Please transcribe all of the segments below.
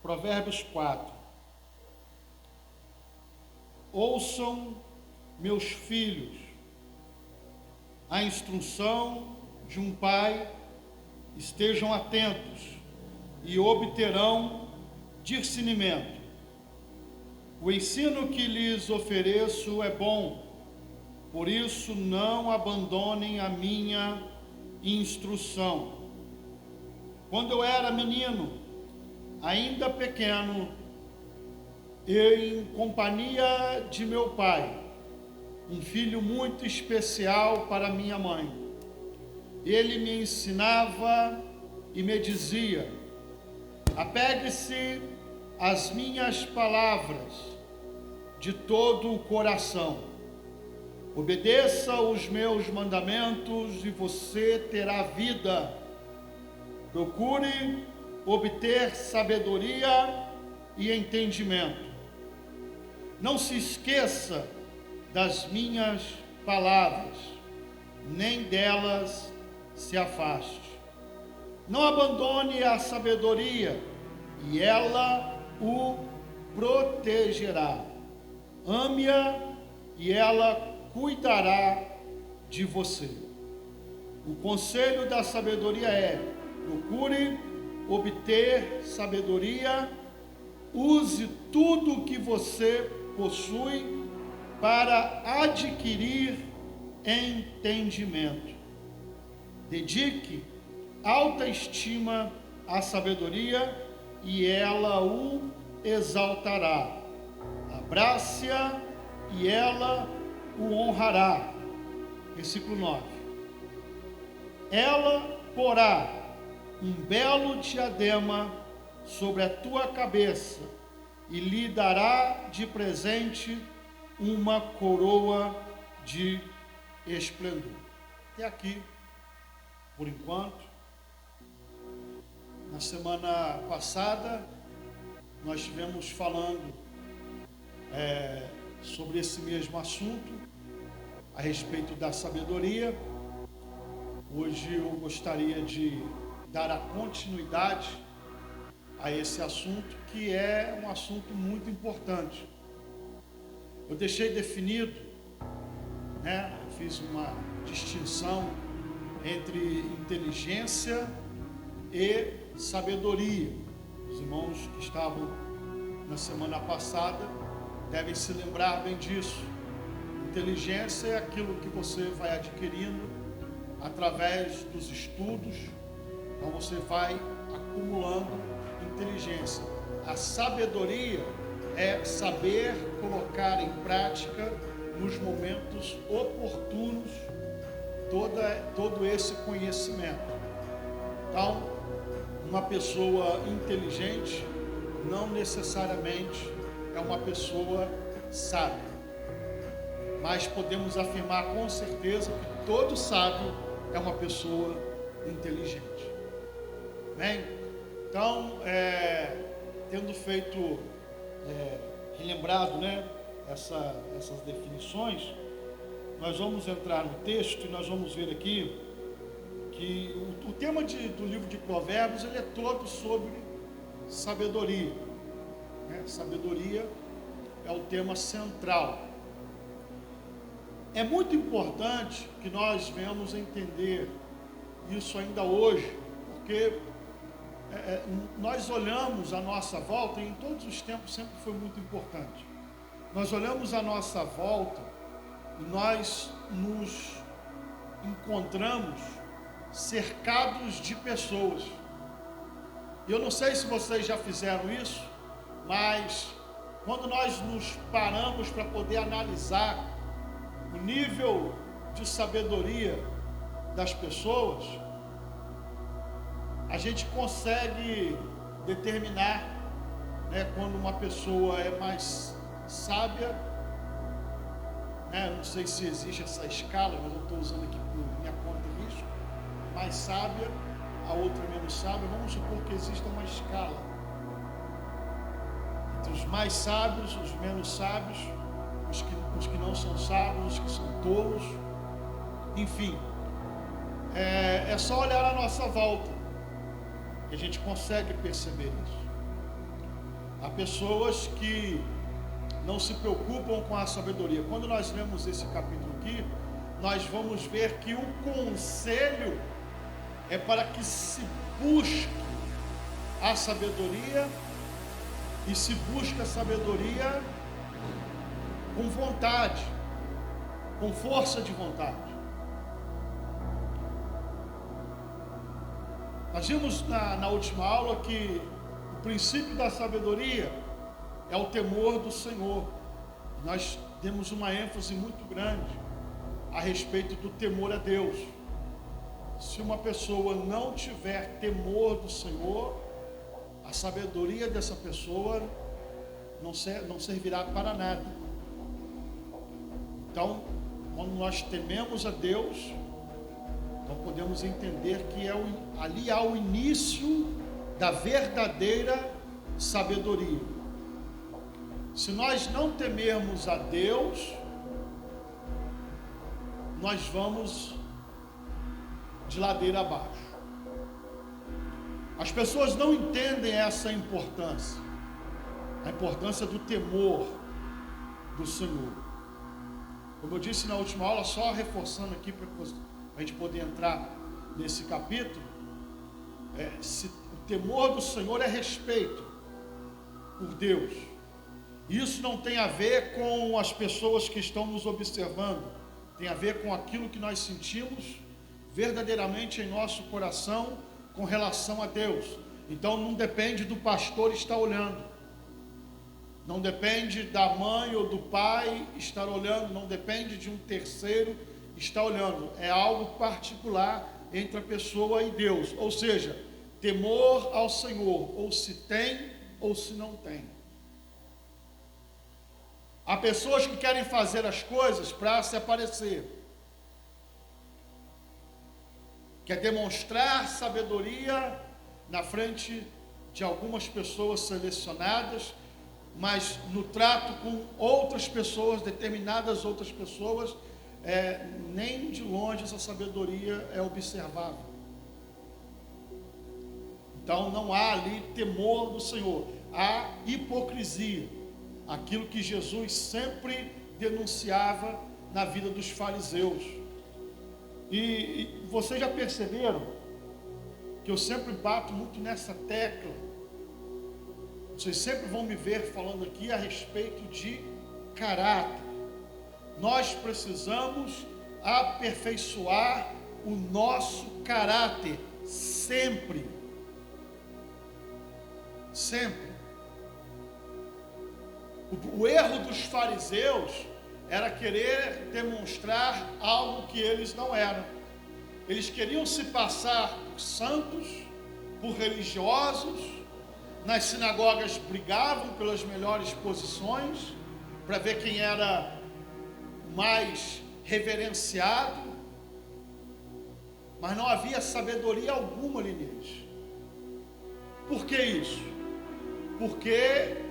Provérbios 4. Ouçam, meus filhos, a instrução de um pai, estejam atentos e obterão discernimento. O ensino que lhes ofereço é bom, por isso não abandonem a minha instrução. Quando eu era menino, ainda pequeno, em companhia de meu pai, um filho muito especial para minha mãe, ele me ensinava e me dizia: apegue-se às minhas palavras de todo o coração, obedeça os meus mandamentos e você terá vida. Procure obter sabedoria e entendimento. Não se esqueça das minhas palavras, nem delas se afaste. Não abandone a sabedoria, e ela o protegerá. Ame-a, e ela cuidará de você. O conselho da sabedoria é: procure obter sabedoria, use tudo o que você possui para adquirir entendimento. Dedique alta estima à sabedoria e ela o exaltará. Abrace-a e ela o honrará. Versículo 9. Ela porá um belo diadema sobre a tua cabeça e lhe dará de presente uma coroa de esplendor. Até aqui, por enquanto. Na semana passada, nós estivemos falando sobre esse mesmo assunto, a respeito da sabedoria. Hoje eu gostaria de dar a continuidade a esse assunto, que é um assunto muito importante. Eu deixei definido, eu fiz uma distinção entre inteligência e sabedoria. Os irmãos que estavam na semana passada devem se lembrar bem disso. Inteligência é aquilo que você vai adquirindo através dos estudos, então você vai acumulando inteligência. A sabedoria é saber colocar em prática nos momentos oportunos todo esse conhecimento. Então, uma pessoa inteligente não necessariamente é uma pessoa sábia, mas podemos afirmar com certeza que todo sábio é uma pessoa inteligente. Bem, então, tendo feito, relembrado, essas definições, nós vamos entrar no texto e nós vamos ver aqui que o tema do livro de Provérbios, ele é todo sobre sabedoria. Sabedoria é o tema central. É muito importante que nós venhamos a entender isso ainda hoje, porque nós olhamos a nossa volta, e em todos os tempos sempre foi muito importante. Nós olhamos a nossa volta e nós nos encontramos cercados de pessoas. E eu não sei se vocês já fizeram isso, mas quando nós nos paramos para poder analisar o nível de sabedoria das pessoas, a gente consegue determinar, quando uma pessoa é mais sábia, não sei se existe essa escala, mas eu estou usando aqui por minha conta isso, mais sábia, a outra menos sábia. Vamos supor que exista uma escala entre os mais sábios, os menos sábios, os que não são sábios, os que são tolos, enfim, é só olhar à nossa volta que a gente consegue perceber isso. Há pessoas que não se preocupam com a sabedoria. Quando nós lemos esse capítulo aqui, nós vamos ver que o conselho é para que se busque a sabedoria, e se busca a sabedoria com vontade, com força de vontade. Nós vimos na última aula que o princípio da sabedoria é o temor do Senhor. Nós demos uma ênfase muito grande a respeito do temor a Deus. Se uma pessoa não tiver temor do Senhor, a sabedoria dessa pessoa não servirá para nada. Então, quando nós tememos a Deus, então podemos entender que ali há o início da verdadeira sabedoria. Se nós não temermos a Deus, nós vamos de ladeira abaixo. As pessoas não entendem essa importância, a importância do temor do Senhor. Como eu disse na última aula, só reforçando aqui para a gente poder entrar nesse capítulo, o temor do Senhor é respeito por Deus. Isso não tem a ver com as pessoas que estão nos observando, tem a ver com aquilo que nós sentimos verdadeiramente em nosso coração com relação a Deus. Então não depende do pastor estar olhando, não depende da mãe ou do pai estar olhando, não depende de um terceiro estar olhando, é algo particular entre a pessoa e Deus. Ou seja, temor ao Senhor, ou se tem ou se não tem. Há pessoas que querem fazer as coisas para se aparecer, quer demonstrar sabedoria na frente de algumas pessoas selecionadas, mas no trato com outras pessoas, determinadas outras pessoas, nem de longe essa sabedoria é observável. Então não há ali temor do Senhor, há hipocrisia, aquilo que Jesus sempre denunciava na vida dos fariseus. E vocês já perceberam que eu sempre bato muito nessa tecla. Vocês sempre vão me ver falando aqui a respeito de caráter. Nós precisamos aperfeiçoar o nosso caráter sempre. Sempre. O erro dos fariseus era querer demonstrar algo que eles não eram. Eles queriam se passar por santos, por religiosos. Nas sinagogas brigavam pelas melhores posições, para ver quem era mais reverenciado, mas não havia sabedoria alguma ali neles. Por que isso? Porque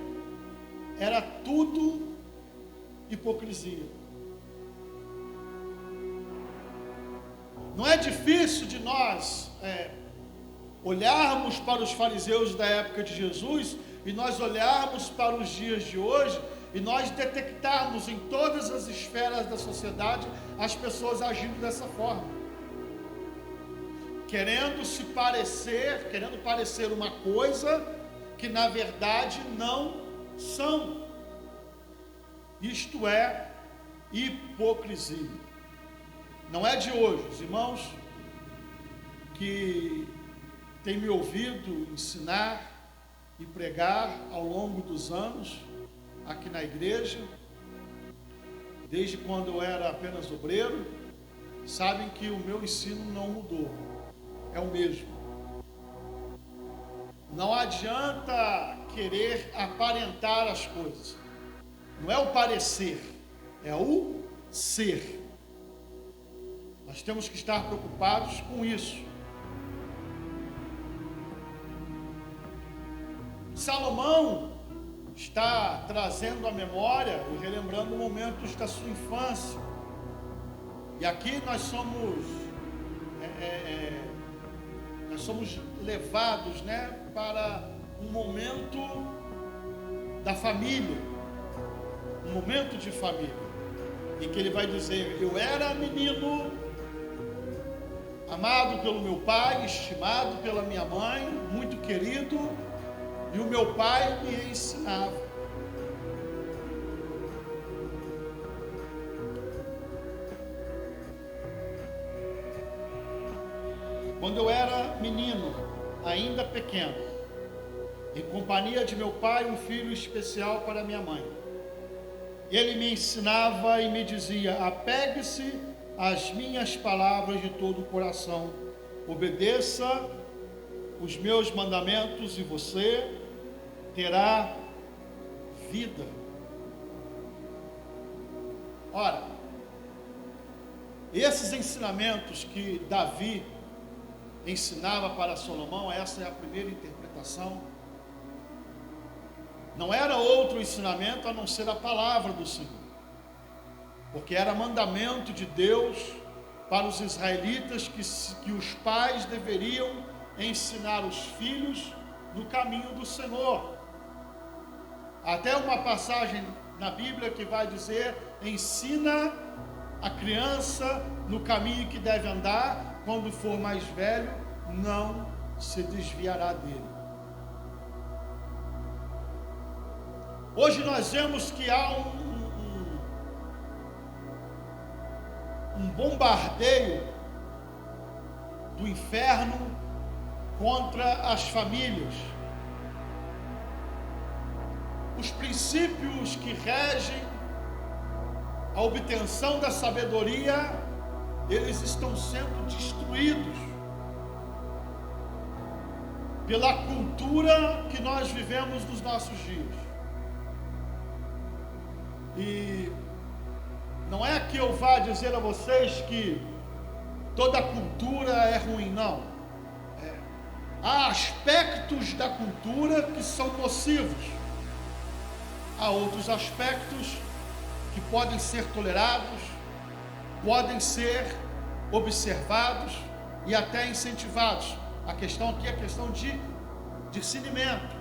era tudo hipocrisia. Não é difícil de nós olharmos para os fariseus da época de Jesus e nós olharmos para os dias de hoje e nós detectarmos em todas as esferas da sociedade as pessoas agindo dessa forma, querendo parecer uma coisa que na verdade não são. Isto é hipocrisia. Não é de hoje, os irmãos que têm me ouvido ensinar e pregar ao longo dos anos aqui na igreja, desde quando eu era apenas obreiro, sabem que o meu ensino não mudou, é o mesmo. Não adianta querer aparentar as coisas, não é o parecer, é o ser. Nós temos que estar preocupados com isso. Salomão está trazendo à memória e relembrando momentos da sua infância. E aqui nós somos levados, para um momento da família, um momento de família, em que ele vai dizer: eu era menino, amado pelo meu pai, estimado pela minha mãe, muito querido, e o meu pai me ensinava. Quando eu era menino, ainda pequeno, em companhia de meu pai, um filho especial para minha mãe, ele me ensinava e me dizia: apegue-se às minhas palavras de todo o coração, obedeça os meus mandamentos e você terá vida. Ora, esses ensinamentos que Davi ensinava para Salomão, essa é a primeira interpretação. Não era outro ensinamento a não ser a palavra do Senhor, porque era mandamento de Deus para os israelitas que os pais deveriam ensinar os filhos no caminho do Senhor. Até uma passagem na Bíblia que vai dizer: ensina a criança no caminho que deve andar, quando for mais velho, não se desviará dele. Hoje nós vemos que há um bombardeio do inferno contra as famílias. Os princípios que regem a obtenção da sabedoria, eles estão sendo destruídos pela cultura que nós vivemos nos nossos dias. E não é que eu vá dizer a vocês que toda cultura é ruim, não. Há aspectos da cultura que são nocivos. Há outros aspectos que podem ser tolerados, podem ser observados e até incentivados. A questão aqui é a questão de discernimento.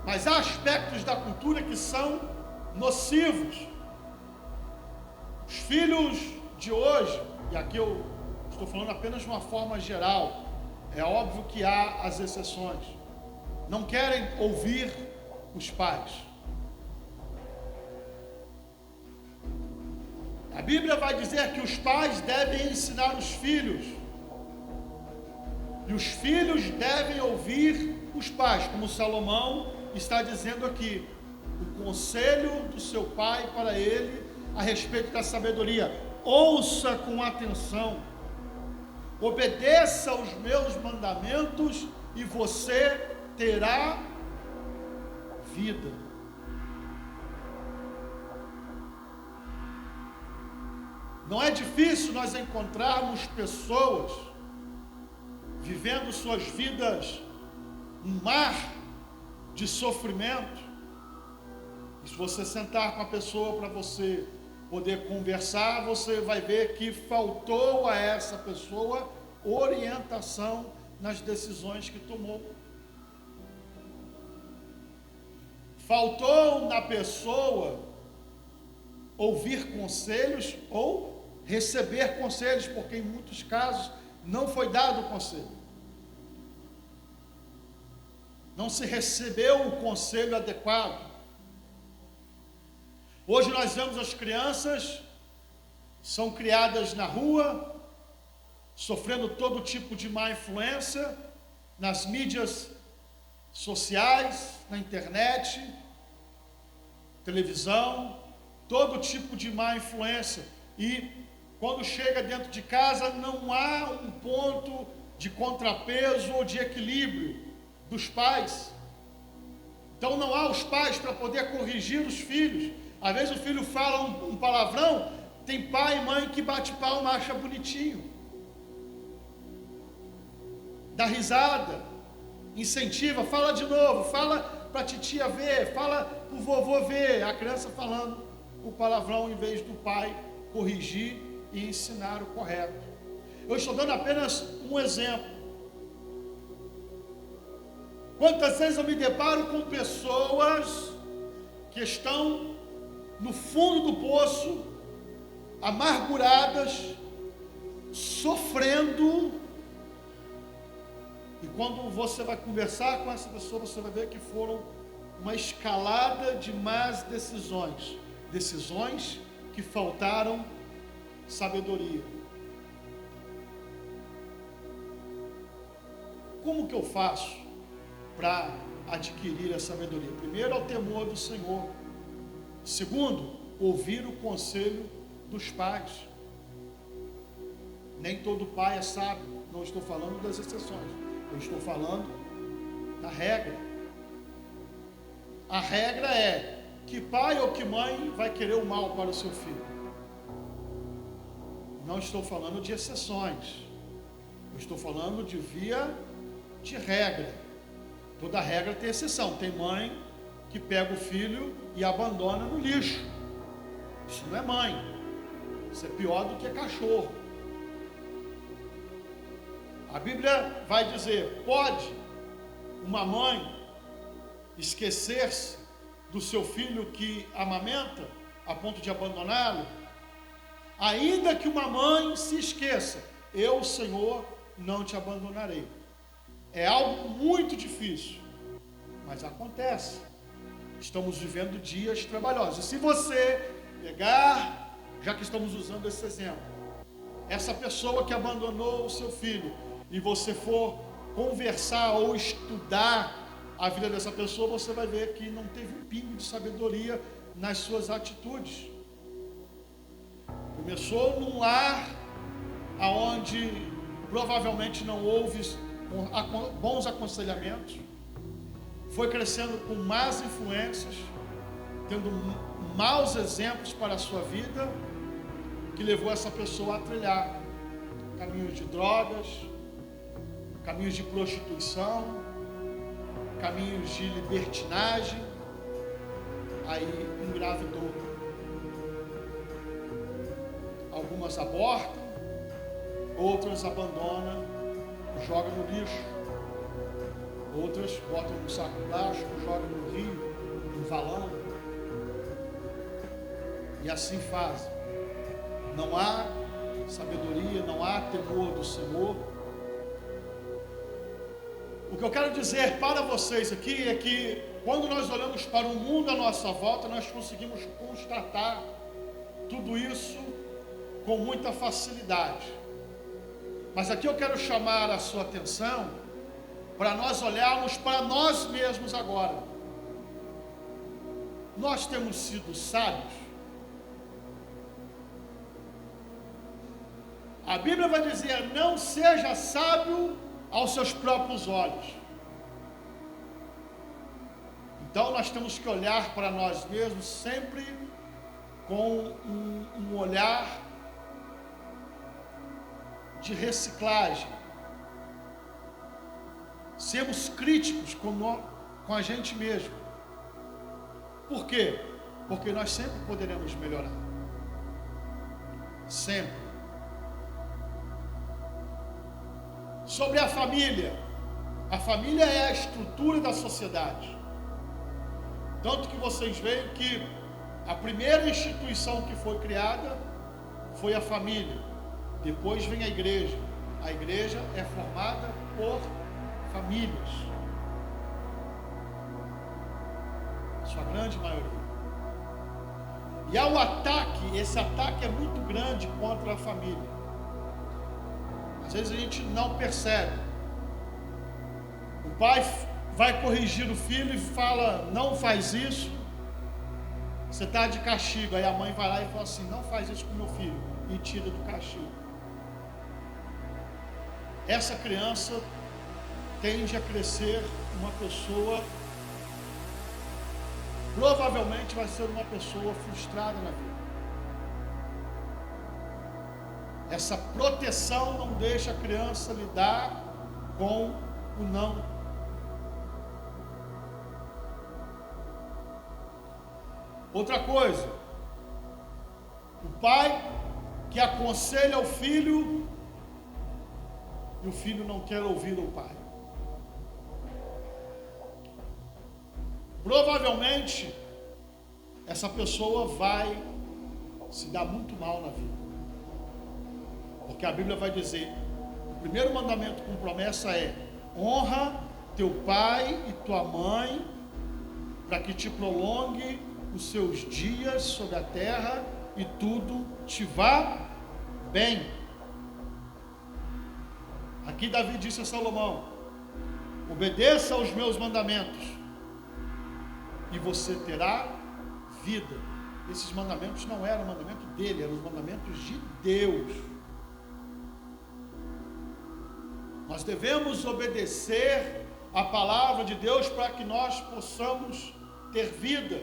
Mas há aspectos da cultura que são nocivos. Os filhos de hoje, e aqui eu estou falando apenas de uma forma geral, é óbvio que há as exceções, não querem ouvir os pais. A Bíblia vai dizer que os pais devem ensinar os filhos, e os filhos devem ouvir os pais, como Salomão está dizendo aqui, o conselho do seu pai para ele a respeito da sabedoria. Ouça com atenção, obedeça aos meus mandamentos e você terá vida. Não é difícil nós encontrarmos pessoas vivendo suas vidas um mar de sofrimento. E se você sentar com a pessoa para você poder conversar, você vai ver que faltou a essa pessoa orientação nas decisões que tomou. Faltou na pessoa ouvir conselhos ou receber conselhos, porque em muitos casos não foi dado o conselho. Não se recebeu o conselho adequado. Hoje nós vemos as crianças, são criadas na rua, sofrendo todo tipo de má influência, nas mídias sociais, na internet, televisão, todo tipo de má influência. E quando chega dentro de casa, não há um ponto de contrapeso ou de equilíbrio dos pais. Então não há os pais para poder corrigir os filhos. Às vezes o filho fala um palavrão, tem pai e mãe que bate palma, acha bonitinho, dá risada, incentiva, fala de novo, fala para a titia ver, fala para o vovô ver, a criança falando o palavrão em vez do pai corrigir e ensinar o correto. Eu estou dando apenas um exemplo. Quantas vezes eu me deparo com pessoas que estão no fundo do poço, amarguradas, sofrendo, e quando você vai conversar com essa pessoa, você vai ver que foram uma escalada de más decisões, decisões que faltaram sabedoria. Como que eu faço para adquirir a sabedoria? Primeiro, é o temor do Senhor. Segundo, ouvir o conselho dos pais. Nem todo pai é sábio. Não estou falando das exceções. Eu estou falando da regra. A regra é que pai ou que mãe vai querer o mal para o seu filho. Não estou falando de exceções. Eu estou falando de via de regra. Toda regra tem exceção. Tem mãe que pega o filho e abandona no lixo. Isso não é mãe. Isso é pior do que cachorro. A Bíblia vai dizer: pode uma mãe esquecer-se do seu filho que amamenta a ponto de abandoná-lo? Ainda que uma mãe se esqueça, eu, Senhor, não te abandonarei. É algo muito difícil, mas acontece. Estamos vivendo dias trabalhosos. E se você pegar, já que estamos usando esse exemplo, essa pessoa que abandonou o seu filho, e você for conversar ou estudar a vida dessa pessoa, você vai ver que não teve um pingo de sabedoria nas suas atitudes. Começou num lar onde provavelmente não houve bons aconselhamentos, foi crescendo com más influências, tendo maus exemplos para a sua vida, que levou essa pessoa a trilhar caminhos de drogas, caminhos de prostituição, caminhos de libertinagem, aí engravidou. Algumas abortam, outras abandonam, jogam no lixo, outras botam no saco plástico, jogam no rio, no valão, e assim fazem. Não há sabedoria, não há temor do Senhor. O que eu quero dizer para vocês aqui é que quando nós olhamos para o mundo à nossa volta, nós conseguimos constatar tudo isso com muita facilidade. Mas aqui eu quero chamar a sua atenção para nós olharmos para nós mesmos agora. Nós temos sido sábios? A Bíblia vai dizer: não seja sábio aos seus próprios olhos. Então nós temos que olhar para nós mesmos sempre com um olhar de reciclagem. Sermos críticos com a gente mesmo. Por quê? Porque nós sempre poderemos melhorar. Sempre. Sobre a família. A família é a estrutura da sociedade. Tanto que vocês veem que a primeira instituição que foi criada foi a família. Depois vem a igreja. A igreja é formada por famílias. A sua grande maioria. E há o ataque, esse ataque é muito grande contra a família. Às vezes a gente não percebe. O pai vai corrigir o filho e fala: não faz isso, você está de castigo. Aí a mãe vai lá e fala assim: não faz isso com meu filho, e tira do castigo. Essa criança tende a crescer uma pessoa, provavelmente vai ser uma pessoa frustrada na vida. Essa proteção não deixa a criança lidar com o não. Outra coisa, o pai que aconselha o filho e o filho não quer ouvir o pai. provavelmente essa pessoa vai se dar muito mal na vida. Porque a Bíblia vai dizer, o primeiro mandamento com promessa é: honra teu pai e tua mãe, para que te prolongue os seus dias sobre a terra e tudo te vá bem. Aqui Davi disse a Salomão: obedeça aos meus mandamentos e você terá vida. Esses mandamentos não eram mandamentos dele, eram os mandamentos de Deus. Nós devemos obedecer a palavra de Deus para que nós possamos ter vida.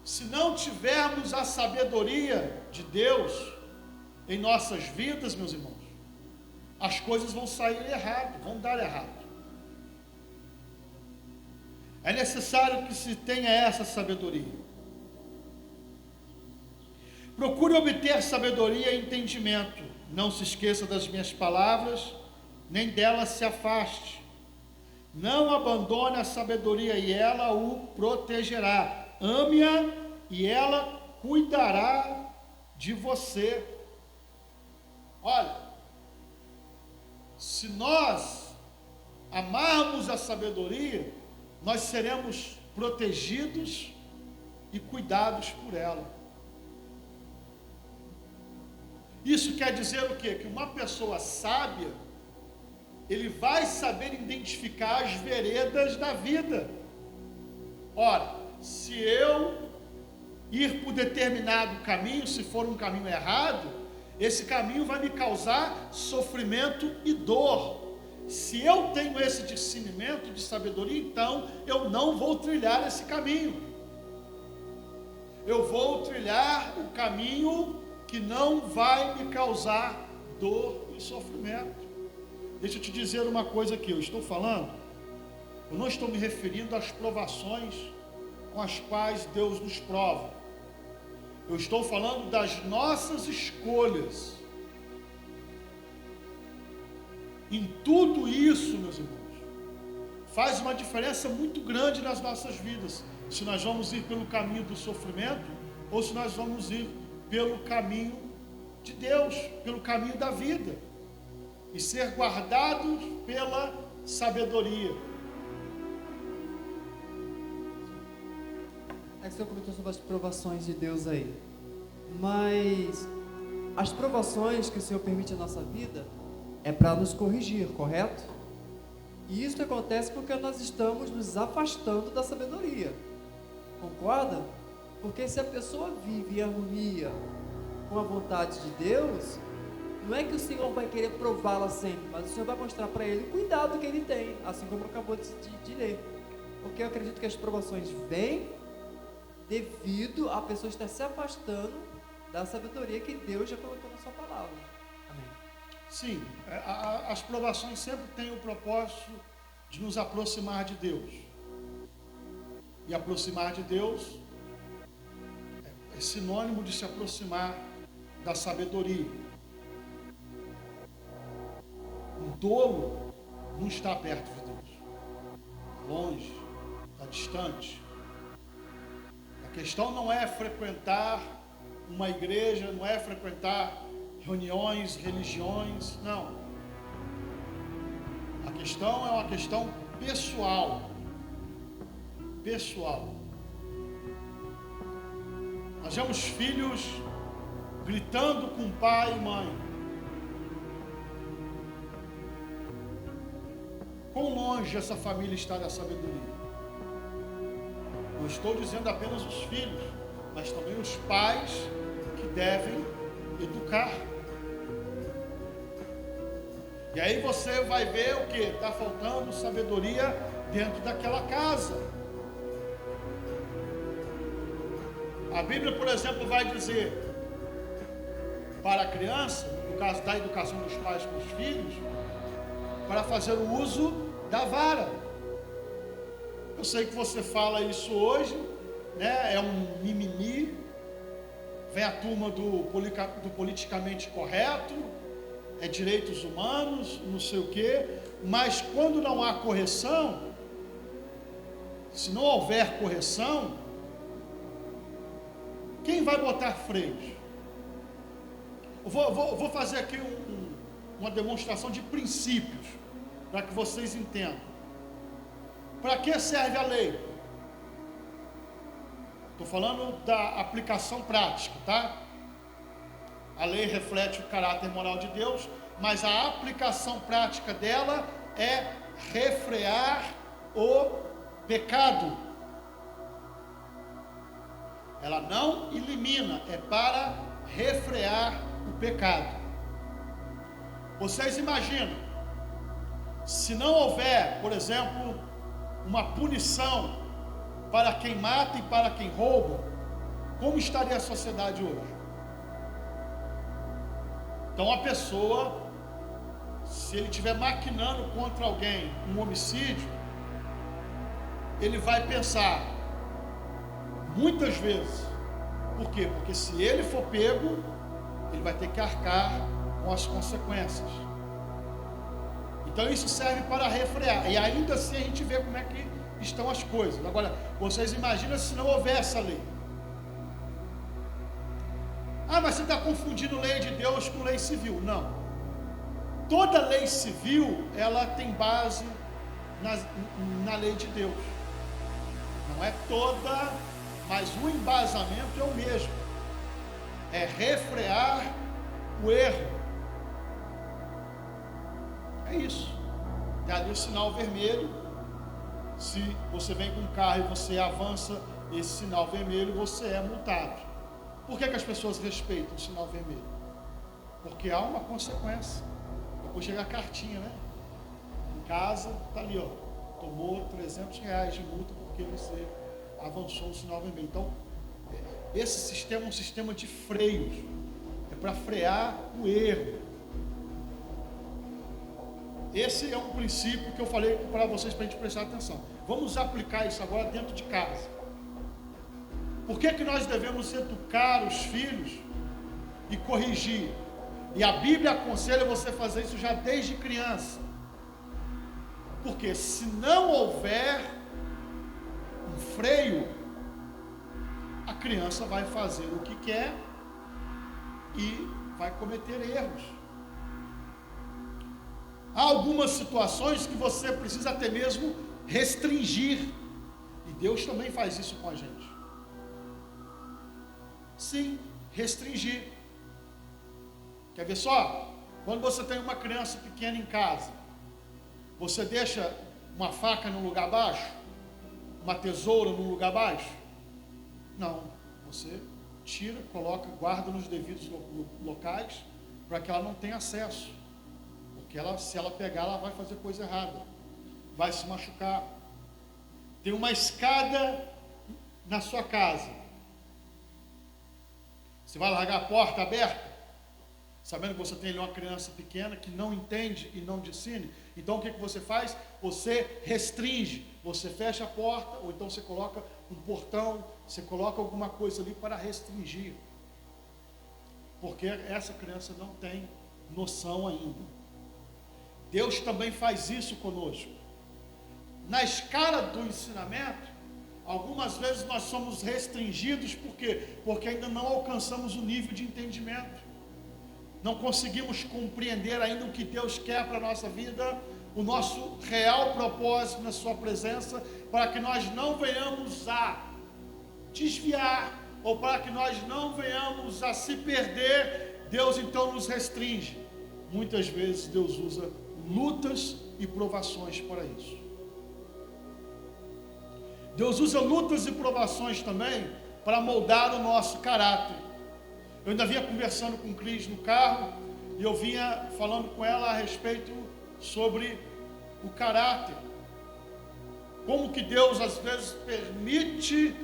Se não tivermos a sabedoria de Deus em nossas vidas, meus irmãos, as coisas vão sair errado, vão dar errado. É necessário que se tenha essa sabedoria. Procure obter sabedoria e entendimento. Não se esqueça das minhas palavras, nem delas se afaste. Não abandone a sabedoria e ela o protegerá. Ame-a e ela cuidará de você. Olha, se nós amarmos a sabedoria, nós seremos protegidos e cuidados por ela. Isso quer dizer o quê? Que uma pessoa sábia, ele vai saber identificar as veredas da vida. Ora, se eu ir por determinado caminho, se for um caminho errado, esse caminho vai me causar sofrimento e dor. Se eu tenho esse discernimento de sabedoria, então eu não vou trilhar esse caminho. Eu vou trilhar o caminho que não vai me causar dor e sofrimento. Deixa eu te dizer uma coisa aqui, eu não estou me referindo às provações com as quais Deus nos prova. Eu estou falando das nossas escolhas. Em tudo isso, meus irmãos, faz uma diferença muito grande nas nossas vidas, se nós vamos ir pelo caminho do sofrimento ou se nós vamos ir pelo caminho de Deus, pelo caminho da vida, e ser guardados pela sabedoria. É que o senhor comentou sobre as provações de Deus aí, mas as provações que o Senhor permite na nossa vida é para nos corrigir, correto? E isso acontece porque nós estamos nos afastando da sabedoria, concorda? Porque se a pessoa vive em harmonia com a vontade de Deus, não é que o Senhor vai querer prová-la sempre, mas o Senhor vai mostrar para ele o cuidado que ele tem, assim como acabou de ler. Porque eu acredito que as provações vêm devido a pessoa estar se afastando da sabedoria que Deus já colocou na sua palavra. Amém. Sim, as provações sempre têm o propósito de nos aproximar de Deus. E aproximar de Deus é sinônimo de se aproximar da sabedoria. O tolo não está perto de Deus, está longe, está distante. A questão não é frequentar uma igreja, não é frequentar reuniões, religiões, não. A questão é uma questão pessoal. Nós vemos filhos gritando com pai e mãe. Quão longe essa família está da sabedoria? Não estou dizendo apenas os filhos, mas também os pais que devem educar. E aí você vai ver o que? Está faltando sabedoria dentro daquela casa. A Bíblia, por exemplo, vai dizer para a criança, no caso da educação dos pais com os filhos, para fazer o uso da vara. Eu sei que você fala isso hoje, né? É um mimimi, vem a turma do politicamente correto, é direitos humanos, não sei o quê, mas quando não há correção, se não houver correção, quem vai botar freios? Eu vou fazer aqui uma demonstração de princípios, para que vocês entendam. Para que serve a lei? Estou falando da aplicação prática, tá? A lei reflete o caráter moral de Deus, mas a aplicação prática dela é refrear o pecado. Ela não elimina, é para refrear o pecado. Vocês imaginam, se não houver, por exemplo, uma punição para quem mata e para quem rouba, como estaria a sociedade hoje? Então a pessoa, se ele estiver maquinando contra alguém um homicídio, ele vai pensar muitas vezes. Por quê? Porque se ele for pego, ele vai ter que arcar com as consequências. Então isso serve para refrear. E ainda assim a gente vê como é que estão as coisas. Agora, vocês imaginam se não houver essa lei? Ah, mas você está confundindo lei de Deus com lei civil. Não. Toda lei civil, ela tem base na lei de Deus. Não é toda, mas o embasamento é o mesmo. É refrear o erro. É isso. Tem ali o sinal vermelho. Se você vem com um carro e você avança esse sinal vermelho, você é multado. Por que as pessoas respeitam o sinal vermelho? Porque há uma consequência. Depois chega a cartinha, né? Em casa, tá ali, ó. Tomou R$300 de multa porque você avançou o sinal vermelho. Então, esse sistema é um sistema de freios. É para frear o erro. Esse é um princípio que eu falei para vocês, para a gente prestar atenção. Vamos aplicar isso agora dentro de casa. Por que nós devemos educar os filhos e corrigir? E a Bíblia aconselha você fazer isso já desde criança. Porque se não houver um freio, a criança vai fazer o que quer e vai cometer erros. Há algumas situações que você precisa até mesmo restringir. E Deus também faz isso com a gente. Sim, restringir. Quer ver só? Quando você tem uma criança pequena em casa, você deixa uma faca num lugar baixo? Uma tesoura num lugar baixo? Não. Você tira, coloca, guarda nos devidos locais, para que ela não tenha acesso. Porque se ela pegar, ela vai fazer coisa errada. Vai se machucar. Tem uma escada na sua casa. Você vai largar a porta aberta, sabendo que você tem ali uma criança pequena que não entende e não discerne? Então o que você faz? Você restringe, você fecha a porta, ou então você coloca um portão, você coloca alguma coisa ali para restringir. Porque essa criança não tem noção ainda. Deus também faz isso conosco. Na escala do ensinamento, algumas vezes nós somos restringidos, por quê? Porque ainda não alcançamos o nível de entendimento. Não conseguimos compreender ainda o que Deus quer para a nossa vida, o nosso real propósito na sua presença, para que nós não venhamos a desviar, ou para que nós não venhamos a se perder. Deus então nos restringe. Muitas vezes Deus usa lutas e provações para isso. Deus usa lutas e provações também para moldar o nosso caráter. Eu ainda vinha conversando com Cris no carro, e eu vinha falando com ela a respeito sobre o caráter. Como que Deus às vezes permite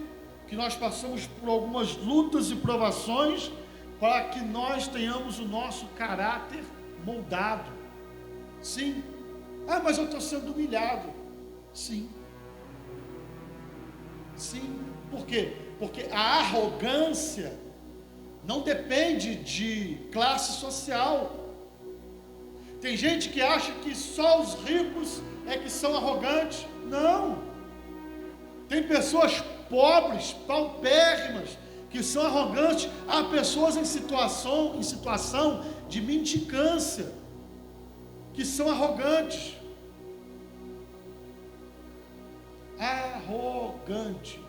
que nós passemos por algumas lutas e provações para que nós tenhamos o nosso caráter moldado. Sim. Ah, mas eu estou sendo humilhado. Sim. Sim. Por quê? Porque a arrogância não depende de classe social. Tem gente que acha que só os ricos é que são arrogantes. Não. Tem pessoas pobres, paupérrimas, que são arrogantes. Há pessoas em situação de mendicância, que são arrogantes. Arrogantes.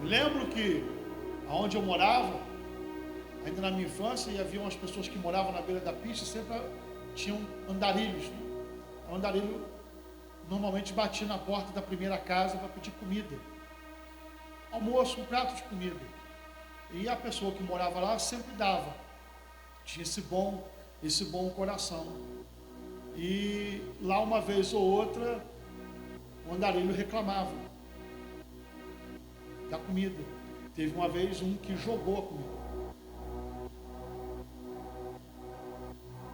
Me lembro que aonde eu morava, ainda na minha infância, e havia umas pessoas que moravam na beira da pista, sempre tinham andarilhos, né? O andarilho normalmente batia na porta da primeira casa para pedir comida, almoço, um prato de comida, e a pessoa que morava lá sempre dava, tinha esse bom coração. E lá uma vez ou outra o andarilho reclamava da comida. Teve uma vez um que jogou a comida,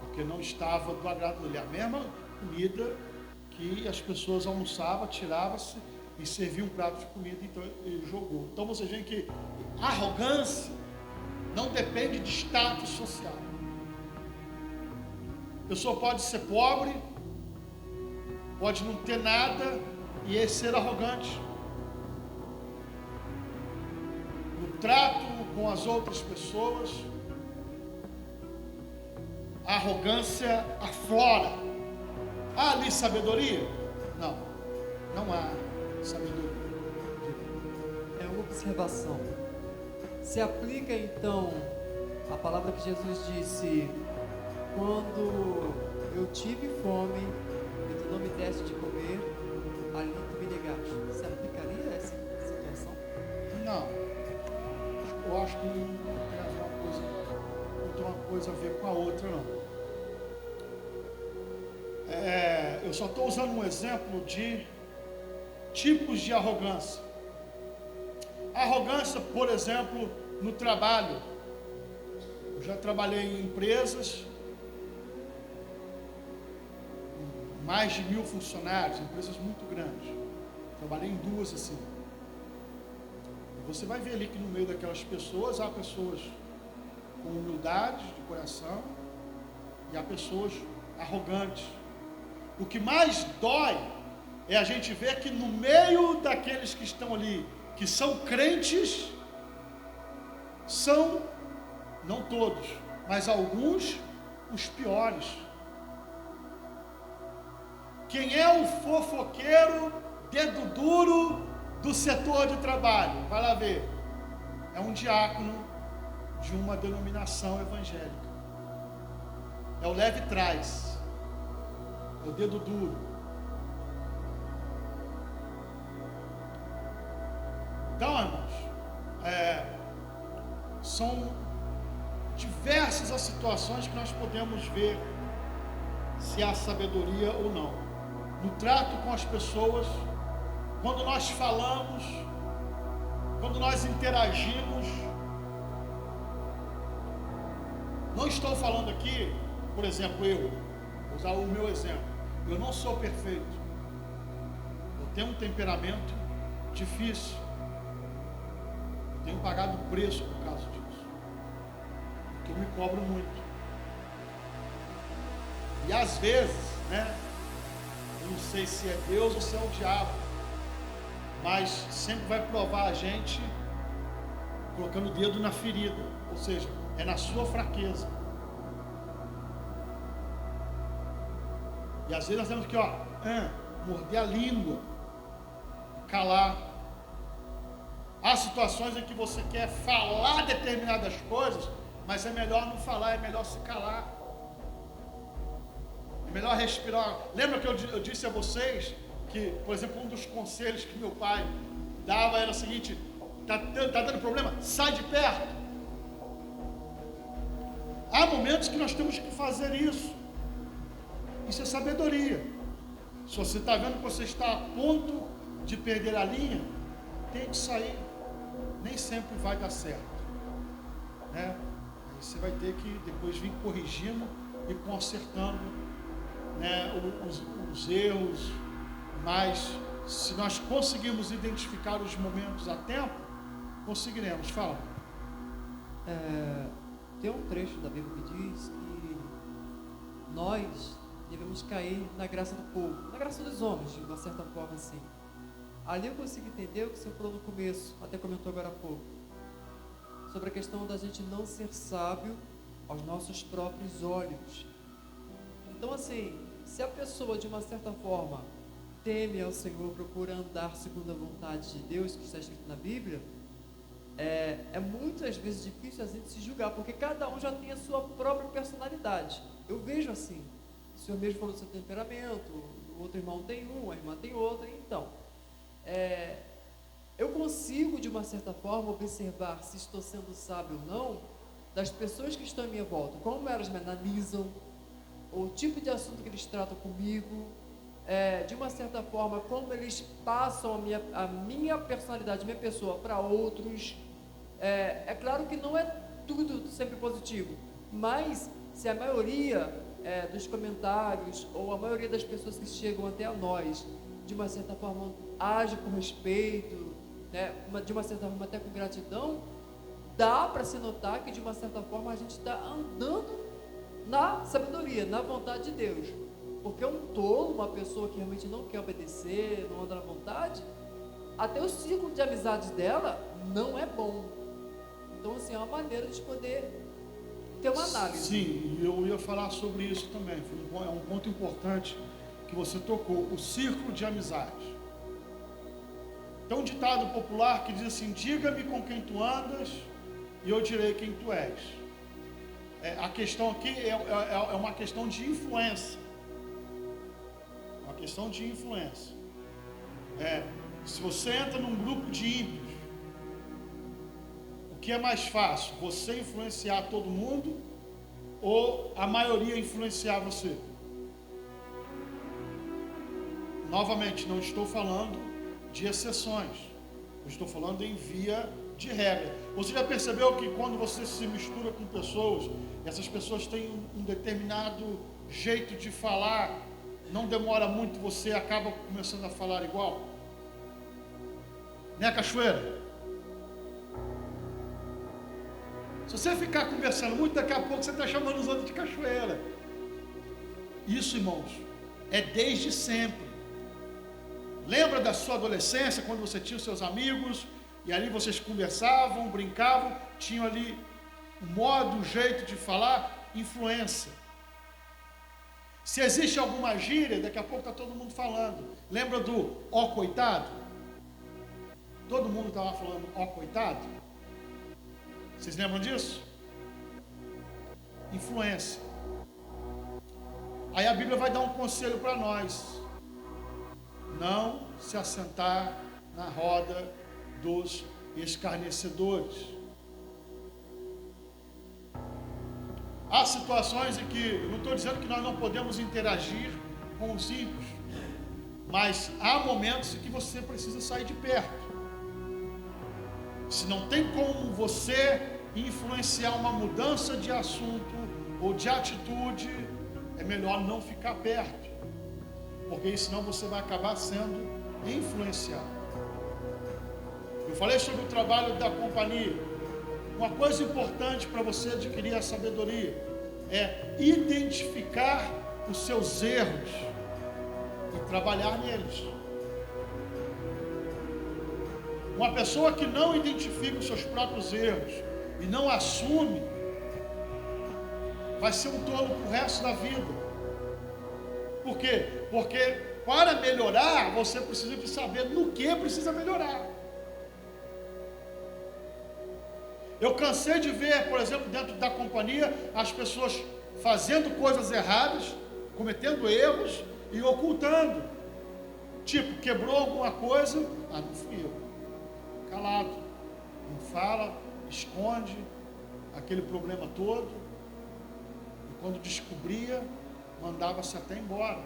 porque não estava do agrado dele. A mesma comida que as pessoas almoçavam, tirava-se e servia um prato de comida, então ele jogou. Então você vê que a arrogância não depende de status social. A pessoa pode ser pobre, pode não ter nada e ser arrogante no trato com as outras pessoas. A arrogância aflora. Há ali sabedoria? Não, não há sabedoria. É uma observação. Se aplica então a palavra que Jesus disse: quando eu tive fome e tu não me deste de comer, ali tu me negaste. Se aplicaria a essa situação? Não. Eu acho que não tem uma coisa a ver com a outra, não. Eu só estou usando um exemplo de tipos de arrogância. A arrogância, por exemplo, no trabalho. Eu já trabalhei em empresas, mais de 1000 funcionários, empresas muito grandes. Trabalhei em duas assim. Você vai ver ali que no meio daquelas pessoas há pessoas com humildade de coração e há pessoas arrogantes. O que mais dói é a gente ver que no meio daqueles que estão ali, que são crentes, são, não todos, mas alguns, os piores. Quem é o fofoqueiro, dedo duro do setor de trabalho? Vai lá ver. É um diácono de uma denominação evangélica. É o leve trás. É o dedo duro. Então, irmãos, são diversas as situações que nós podemos ver se há sabedoria ou não. No trato com as pessoas, quando nós falamos, quando nós interagimos. Não estou falando aqui, por exemplo, vou usar o meu exemplo. Eu não sou perfeito. Eu tenho um temperamento difícil. Eu tenho pagado preço por causa disso. Porque eu me cobro muito. E às vezes, eu não sei se é Deus ou se é o diabo, mas sempre vai provar a gente colocando o dedo na ferida, ou seja, é na sua fraqueza. E às vezes nós temos que, morder a língua, calar. Há situações em que você quer falar determinadas coisas, mas é melhor não falar, é melhor se calar. É melhor respirar. Lembra que eu disse a vocês que, por exemplo, um dos conselhos que meu pai dava era o seguinte: tá dando problema? Sai de perto. Há momentos que nós temos que fazer isso. Isso é sabedoria. Se você está vendo que você está a ponto de perder a linha, tem que sair. Nem sempre vai dar certo, Aí você vai ter que depois vir corrigindo e consertando, os erros. Mas se nós conseguirmos identificar os momentos a tempo, conseguiremos. Fala. Tem um trecho da Bíblia que diz que nós devemos cair na graça do povo, na graça dos homens, de uma certa forma assim. Ali eu consigo entender o que o senhor falou no começo, até comentou agora há pouco, sobre a questão da gente não ser sábio aos nossos próprios olhos. Então assim, se a pessoa de uma certa forma teme ao Senhor, procura andar segundo a vontade de Deus, que está escrito na Bíblia, é muitas vezes difícil a gente se julgar, porque cada um já tem a sua própria personalidade. Eu vejo assim, o senhor mesmo falou do seu temperamento, o outro irmão tem um, a irmã tem outro, então eu consigo de uma certa forma observar se estou sendo sábio ou não das pessoas que estão à minha volta, como elas me analisam, o tipo de assunto que eles tratam comigo, de uma certa forma como eles passam a minha personalidade, minha pessoa para outros. É claro que não é tudo sempre positivo, mas se a maioria dos comentários ou a maioria das pessoas que chegam até a nós de uma certa forma age com respeito, né, de uma certa forma até com gratidão, dá para se notar que de uma certa forma a gente está andando na sabedoria, na vontade de Deus. Porque um tolo, uma pessoa que realmente não quer obedecer, não anda na vontade, até o ciclo de amizades dela não é bom. Então assim, é uma maneira de poder ter uma análise. Sim, eu ia falar sobre isso também. É um ponto importante que você tocou, o círculo de amizades. Tem um ditado popular que diz assim: diga-me com quem tu andas e eu direi quem tu és. A questão aqui é uma questão de influência. Uma questão de influência. Se você entra num grupo de ímpios, o que é mais fácil? Você influenciar todo mundo ou a maioria influenciar você? Novamente, não estou falando de exceções, eu estou falando em via de regra. Você já percebeu que quando você se mistura com pessoas, essas pessoas têm um determinado jeito de falar, não demora muito, você acaba começando a falar igual? Né, Cachoeira? Se você ficar conversando muito, daqui a pouco você está chamando os outros de Cachoeira. Isso, irmãos, é desde sempre. Lembra da sua adolescência, quando você tinha os seus amigos, e ali vocês conversavam, brincavam, tinham ali o modo, o jeito de falar, influência. Se existe alguma gíria, daqui a pouco está todo mundo falando. Lembra do ó coitado? Todo mundo estava falando ó coitado? Vocês lembram disso? Influência. Aí a Bíblia vai dar um conselho para nós: não se assentar na roda dos escarnecedores. Há situações em que, eu não estou dizendo que nós não podemos interagir com os ímpios, mas há momentos em que você precisa sair de perto. Se não tem como você influenciar uma mudança de assunto ou de atitude, é melhor não ficar perto, porque senão você vai acabar sendo influenciado. Eu falei sobre o trabalho da companhia. Uma coisa importante para você adquirir a sabedoria é identificar os seus erros e trabalhar neles. Uma pessoa que não identifica os seus próprios erros e não assume, vai ser um tolo para o resto da vida. Por quê? Porque para melhorar, você precisa de saber no que precisa melhorar. Eu cansei de ver, por exemplo, dentro da companhia, as pessoas fazendo coisas erradas, cometendo erros e ocultando. Tipo, quebrou alguma coisa, não fui eu. Calado, não fala, esconde aquele problema todo. E quando descobria, mandava-se até embora.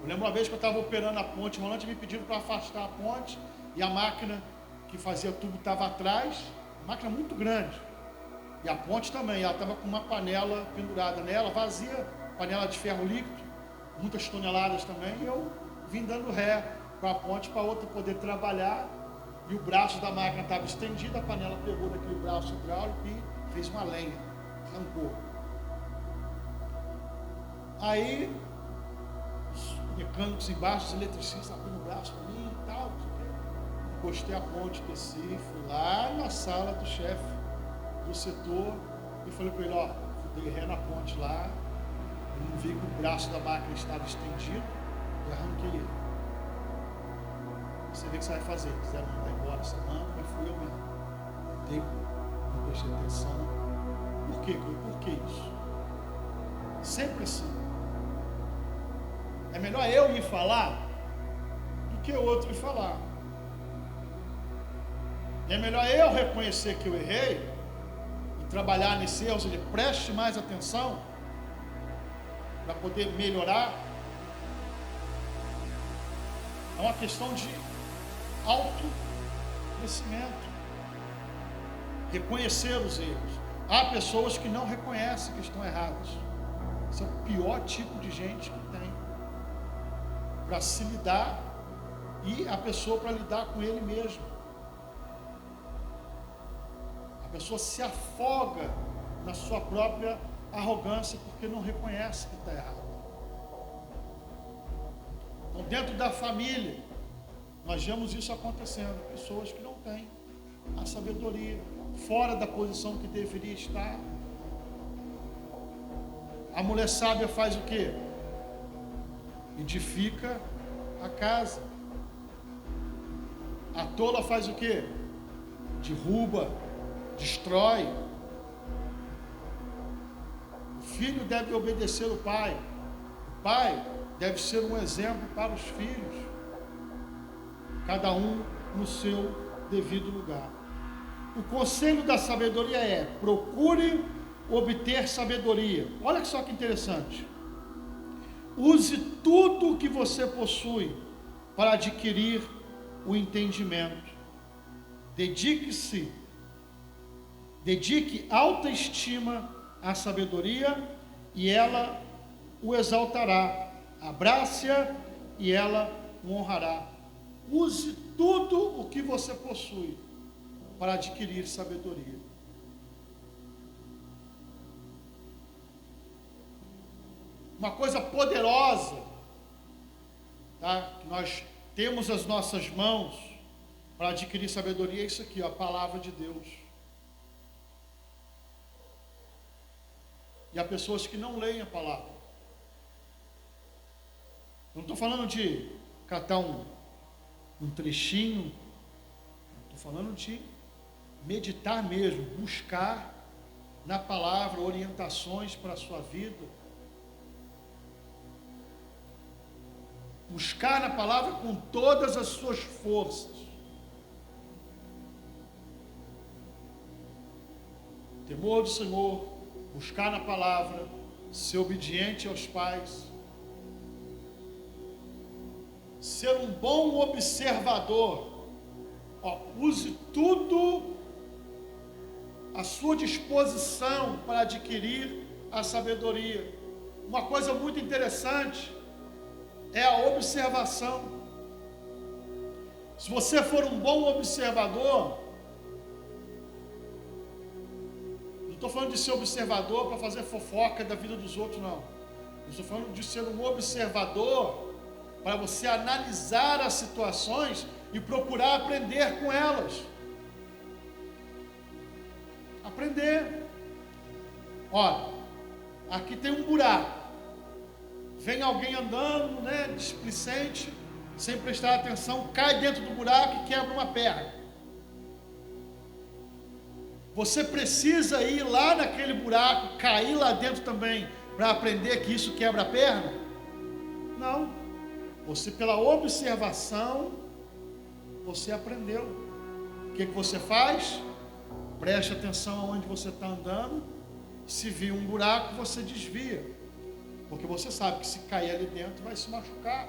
Eu lembro uma vez que eu estava operando a ponte, o volante me pediram para afastar a ponte, e a máquina que fazia tubo estava atrás, máquina muito grande, e a ponte também, ela estava com uma panela pendurada nela, vazia, panela de ferro líquido, muitas toneladas também, e eu vim dando ré com a ponte para a outra poder trabalhar, e o braço da máquina estava estendido, a panela pegou naquele braço hidráulico e fez uma lenha, arrancou. Aí, os mecânicos embaixo, os eletricistas abrindo o braço para mim e tal. Encostei a ponte, desci, fui lá na sala do chefe do setor e falei para ele, ó, dei ré na ponte lá, eu não vi que o braço da máquina estava estendido e arranquei ele. Você vê o que você vai fazer, quiser mandar embora essa mão, mas fui eu mesmo. Não prestei atenção. Por quê? Por que isso? Sempre assim. É melhor eu ir falar do que o outro ir falar. É melhor eu reconhecer que eu errei e trabalhar nesse erro, ou seja, preste mais atenção para poder melhorar. É uma questão de autoconhecimento. Reconhecer os erros. Há pessoas que não reconhecem que estão erradas. Esse é o pior tipo de gente que tem para se lidar e a pessoa para lidar com ele mesmo. A pessoa se afoga na sua própria arrogância porque não reconhece que está errado. Então, dentro da família, nós vemos isso acontecendo. Pessoas que não têm a sabedoria, fora da posição que deveria estar. A mulher sábia faz o quê? Edifica a casa. A tola faz o quê? Derruba, destrói. O filho deve obedecer o pai. O pai deve ser um exemplo para os filhos. Cada um no seu devido lugar. O conselho da sabedoria é: procure obter sabedoria. Olha só que interessante. Use tudo o que você possui para adquirir o entendimento. Dedique alta estima à sabedoria e ela o exaltará. Abrace-a e ela o honrará. Use tudo o que você possui para adquirir sabedoria. Uma coisa poderosa, tá? Que nós temos as nossas mãos para adquirir sabedoria é isso aqui, ó, a palavra de Deus. E há pessoas que não leem a palavra. Eu não estou falando de catar um trechinho, estou falando de meditar mesmo, buscar na palavra orientações para a sua vida. Buscar na palavra com todas as suas forças. Temor do Senhor, buscar na palavra, ser obediente aos pais, ser um bom observador. Use tudo à sua disposição para adquirir a sabedoria. Uma coisa muito interessante é a observação. Se você for um bom observador, não estou falando de ser observador para fazer fofoca da vida dos outros, não. Eu estou falando de ser um observador para você analisar as situações e procurar aprender com elas. Aprender. Olha, aqui tem um buraco. Vem alguém andando, displicente, sem prestar atenção, cai dentro do buraco e quebra uma perna. Você precisa ir lá naquele buraco, cair lá dentro também, para aprender que isso quebra a perna? Não. Você, pela observação, você aprendeu. O que você faz? Preste atenção aonde você está andando. Se vir um buraco, você desvia. Porque você sabe que se cair ali dentro vai se machucar.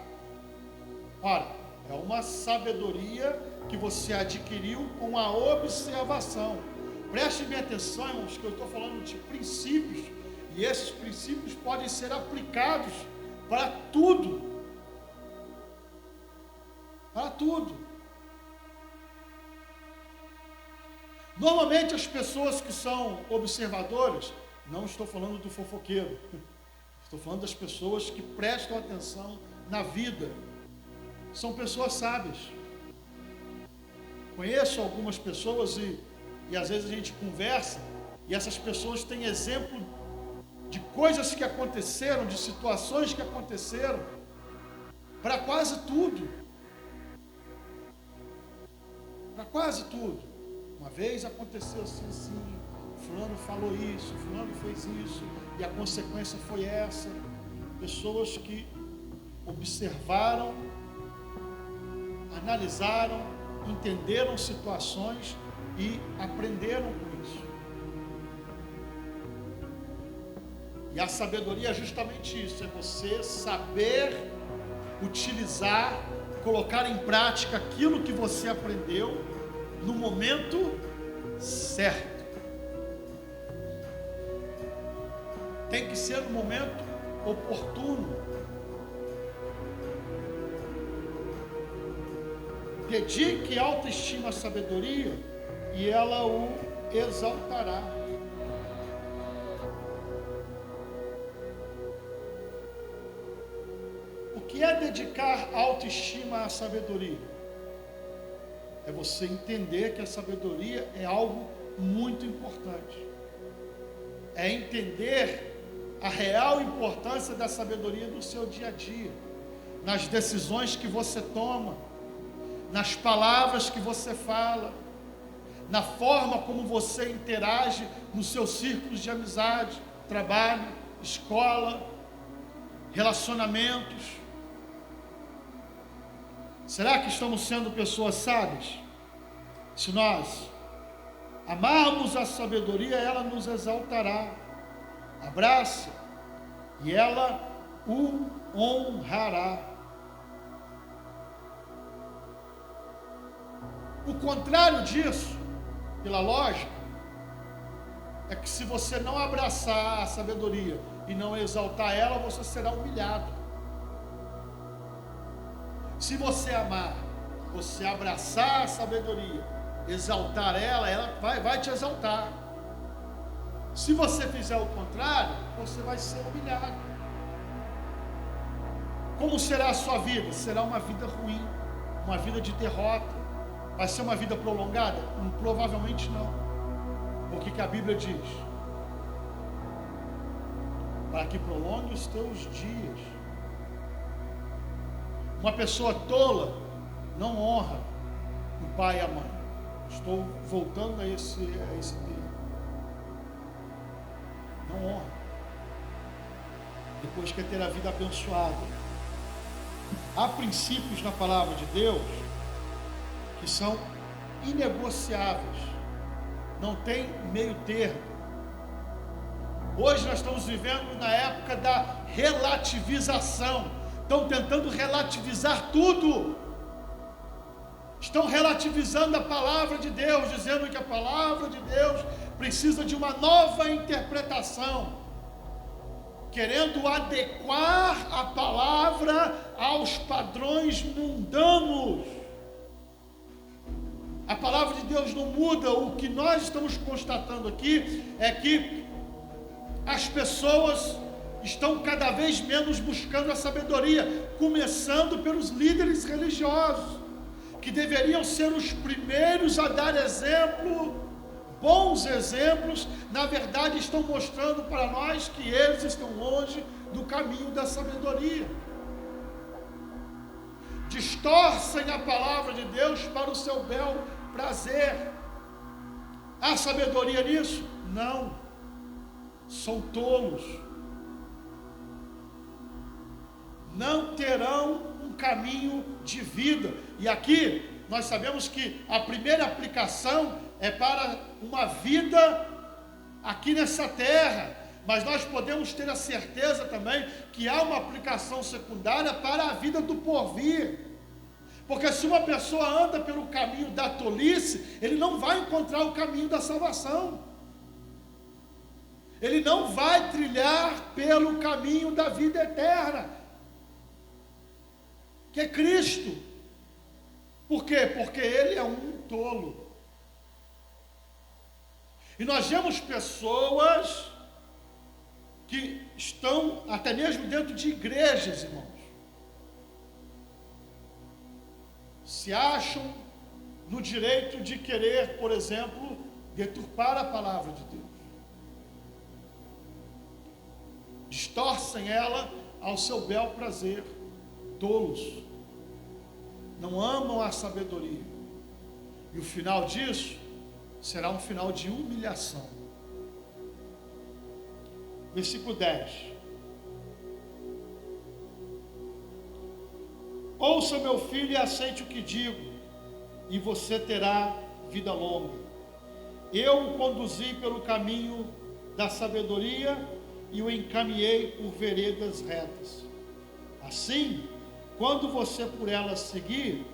Ora, é uma sabedoria que você adquiriu com a observação. Preste bem atenção, irmãos, que eu estou falando de princípios. E esses princípios podem ser aplicados para tudo. Para tudo. Normalmente as pessoas que são observadoras, não estou falando do fofoqueiro, Estou falando das pessoas que prestam atenção na vida. São pessoas sábias. Conheço algumas pessoas e às vezes a gente conversa e essas pessoas têm exemplo de coisas que aconteceram, de situações que aconteceram, para quase tudo. Para quase tudo. Uma vez aconteceu assim, fulano falou isso, fulano fez isso, e a consequência foi essa. Pessoas que observaram, analisaram, entenderam situações e aprenderam com isso. E a sabedoria é justamente isso, é você saber utilizar, colocar em prática aquilo que você aprendeu no momento certo. Tem que ser no momento oportuno. Dedique autoestima à sabedoria e ela o exaltará. O que é dedicar autoestima à sabedoria? É você entender que a sabedoria é algo muito importante. É entender a real importância da sabedoria no seu dia a dia, nas decisões que você toma, nas palavras que você fala, na forma como você interage nos seus círculos de amizade, trabalho, escola, relacionamentos. Será que estamos sendo pessoas sábias? Se nós amarmos a sabedoria, ela nos exaltará. Abraça e ela o honrará. O contrário disso, pela lógica, é que se você não abraçar a sabedoria e não exaltar ela, você será humilhado. Se você amar, você abraçar a sabedoria, exaltar ela, ela vai te exaltar. Se você fizer o contrário, você vai ser humilhado. Como será a sua vida? Será uma vida ruim, uma vida de derrota. Vai ser uma vida prolongada? Provavelmente não. O que a Bíblia diz? Para que prolongue os teus dias. Uma pessoa tola não honra o pai e a mãe. Estou voltando a esse termo. Não honra. Depois quer ter a vida abençoada. Há princípios na palavra de Deus que são inegociáveis. Não tem meio termo. Hoje nós estamos vivendo na época da relativização. Estão tentando relativizar tudo. Estão relativizando a palavra de Deus, dizendo que a palavra de Deus precisa de uma nova interpretação, querendo adequar a palavra aos padrões mundanos. A palavra de Deus não muda. O que nós estamos constatando aqui é que as pessoas estão cada vez menos buscando a sabedoria, começando pelos líderes religiosos, que deveriam ser os primeiros a dar exemplo, bons exemplos. Na verdade estão mostrando para nós que eles estão longe do caminho da sabedoria. Distorcem a palavra de Deus para o seu bel prazer. Há sabedoria nisso? Não. São tolos. Não terão um caminho de vida. E aqui nós sabemos que a primeira aplicação é para uma vida aqui nessa terra, mas nós podemos ter a certeza também que há uma aplicação secundária para a vida do porvir. Porque se uma pessoa anda pelo caminho da tolice, ele não vai encontrar o caminho da salvação. Ele não vai trilhar pelo caminho da vida eterna, que é Cristo. Por quê? Porque ele é um tolo. E nós vemos pessoas que estão até mesmo dentro de igrejas, irmãos, se acham no direito de querer, por exemplo, deturpar a palavra de Deus. Distorcem ela ao seu bel prazer. Tolos. Não amam a sabedoria. E o final disso será um final de humilhação. Versículo 10. Ouça, meu filho, e aceite o que digo, e você terá vida longa. Eu o conduzi pelo caminho da sabedoria e o encaminhei por veredas retas. Assim, quando você por elas seguir,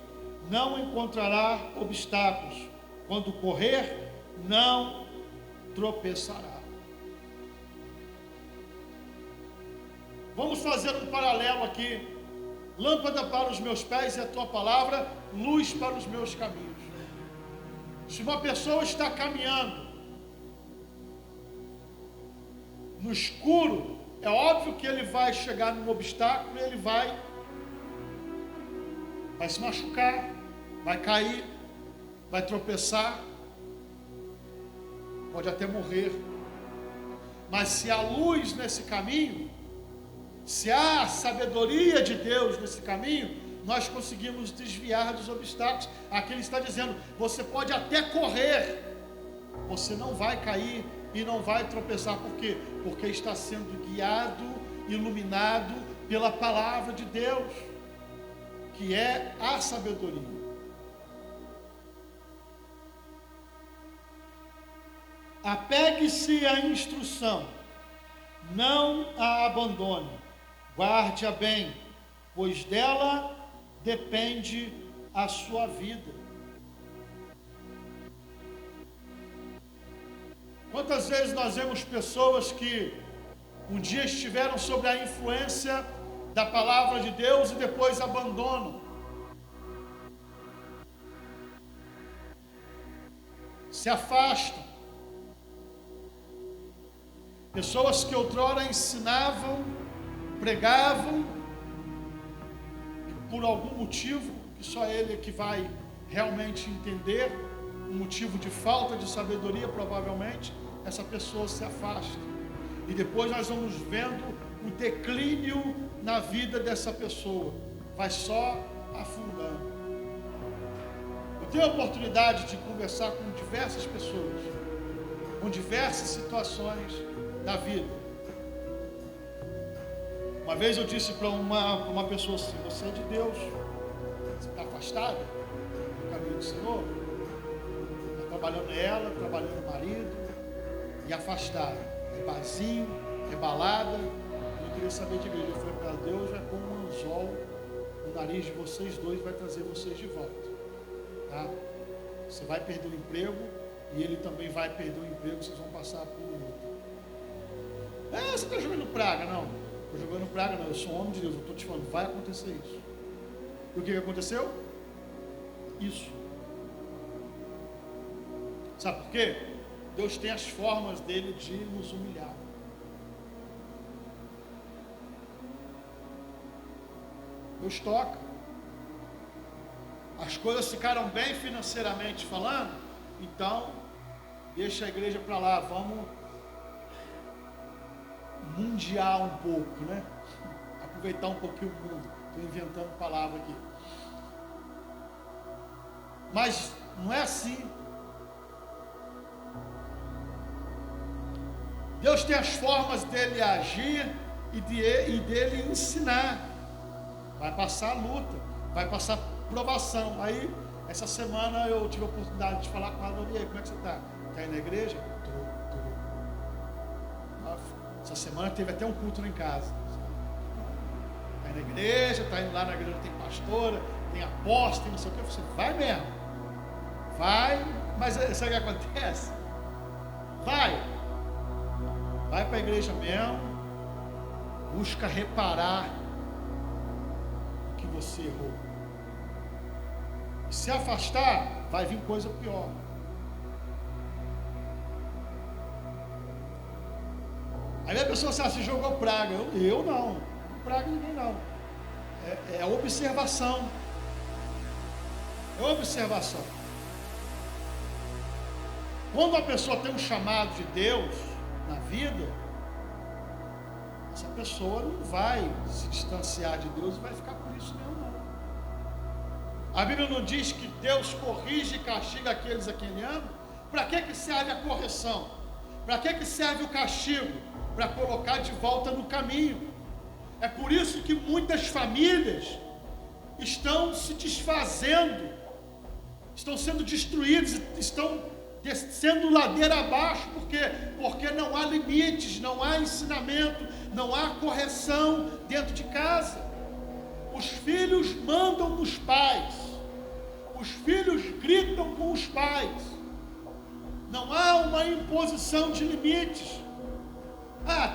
não encontrará obstáculos. Quando correr, não tropeçará. Vamos fazer um paralelo aqui. Lâmpada para os meus pés é a tua palavra, luz para os meus caminhos. Se uma pessoa está caminhando no escuro, é óbvio que ele vai chegar num obstáculo e ele vai se machucar, vai cair, vai tropeçar, pode até morrer. Mas se há luz nesse caminho, se há sabedoria de Deus nesse caminho, nós conseguimos desviar dos obstáculos. Aqui ele está dizendo, você pode até correr, você não vai cair e não vai tropeçar. Por quê? Porque está sendo guiado, iluminado pela palavra de Deus, que é a sabedoria. Apegue-se à instrução, não a abandone, guarde-a bem, pois dela depende a sua vida. Quantas vezes nós vemos pessoas que um dia estiveram sob a influência da palavra de Deus e depois abandonam, se afastam. Pessoas que outrora ensinavam, pregavam, por algum motivo, que só ele é que vai realmente entender, um motivo de falta de sabedoria provavelmente, essa pessoa se afasta. E depois nós vamos vendo o declínio na vida dessa pessoa, vai só afundando. Eu tenho a oportunidade de conversar com diversas pessoas, com diversas situações da vida. Uma vez eu disse para uma pessoa assim, você é de Deus, você está afastado do caminho do Senhor, está trabalhando ela, trabalhando o marido, e afastado, é barzinho, é balada. Eu queria saber de igreja. Eu falei para Deus, é como um anzol no nariz de vocês dois, vai trazer vocês de volta, tá? Você vai perder o emprego e ele também vai perder o emprego, vocês vão passar por luta. Você está jogando praga? Não, estou jogando praga não, eu sou um homem de Deus, eu estou te falando, vai acontecer isso. E o que aconteceu? Isso. Sabe por quê? Deus tem as formas dele de nos humilhar. Deus toca. As coisas ficaram bem financeiramente falando, então deixa a igreja para lá, vamos mundial um pouco, né? Aproveitar um pouquinho o mundo. Estou inventando palavra aqui. Mas não é assim. Deus tem as formas dele agir e dele ensinar. Vai passar luta, vai passar provação. Aí, essa semana eu tive a oportunidade de falar com ela. E aí, como é que você está? Está aí na igreja? Estou. Essa semana teve até um culto lá em casa. Está aí na igreja, está indo lá na igreja, tem pastora, tem apóstolo, tem não sei o que. Eu falei, vai mesmo. Vai, mas sabe o que acontece? Vai para a igreja mesmo, busca reparar o que você errou. E se afastar, vai vir coisa pior. Aí a pessoa se jogou praga. Eu não praga ninguém não. É observação. É observação. Quando a pessoa tem um chamado de Deus na vida, essa pessoa não vai se distanciar de Deus e vai ficar por isso mesmo, não. A Bíblia não diz que Deus corrige e castiga aqueles a quem Ele ama? Para que serve a correção? Para que serve o castigo? Para colocar de volta no caminho. É por isso que muitas famílias estão se desfazendo, estão sendo destruídas, estão descendo ladeira abaixo. Por quê? Porque não há limites, não há ensinamento, não há correção dentro de casa. Os filhos mandam nos pais, os filhos gritam com os pais, não há uma imposição de limites.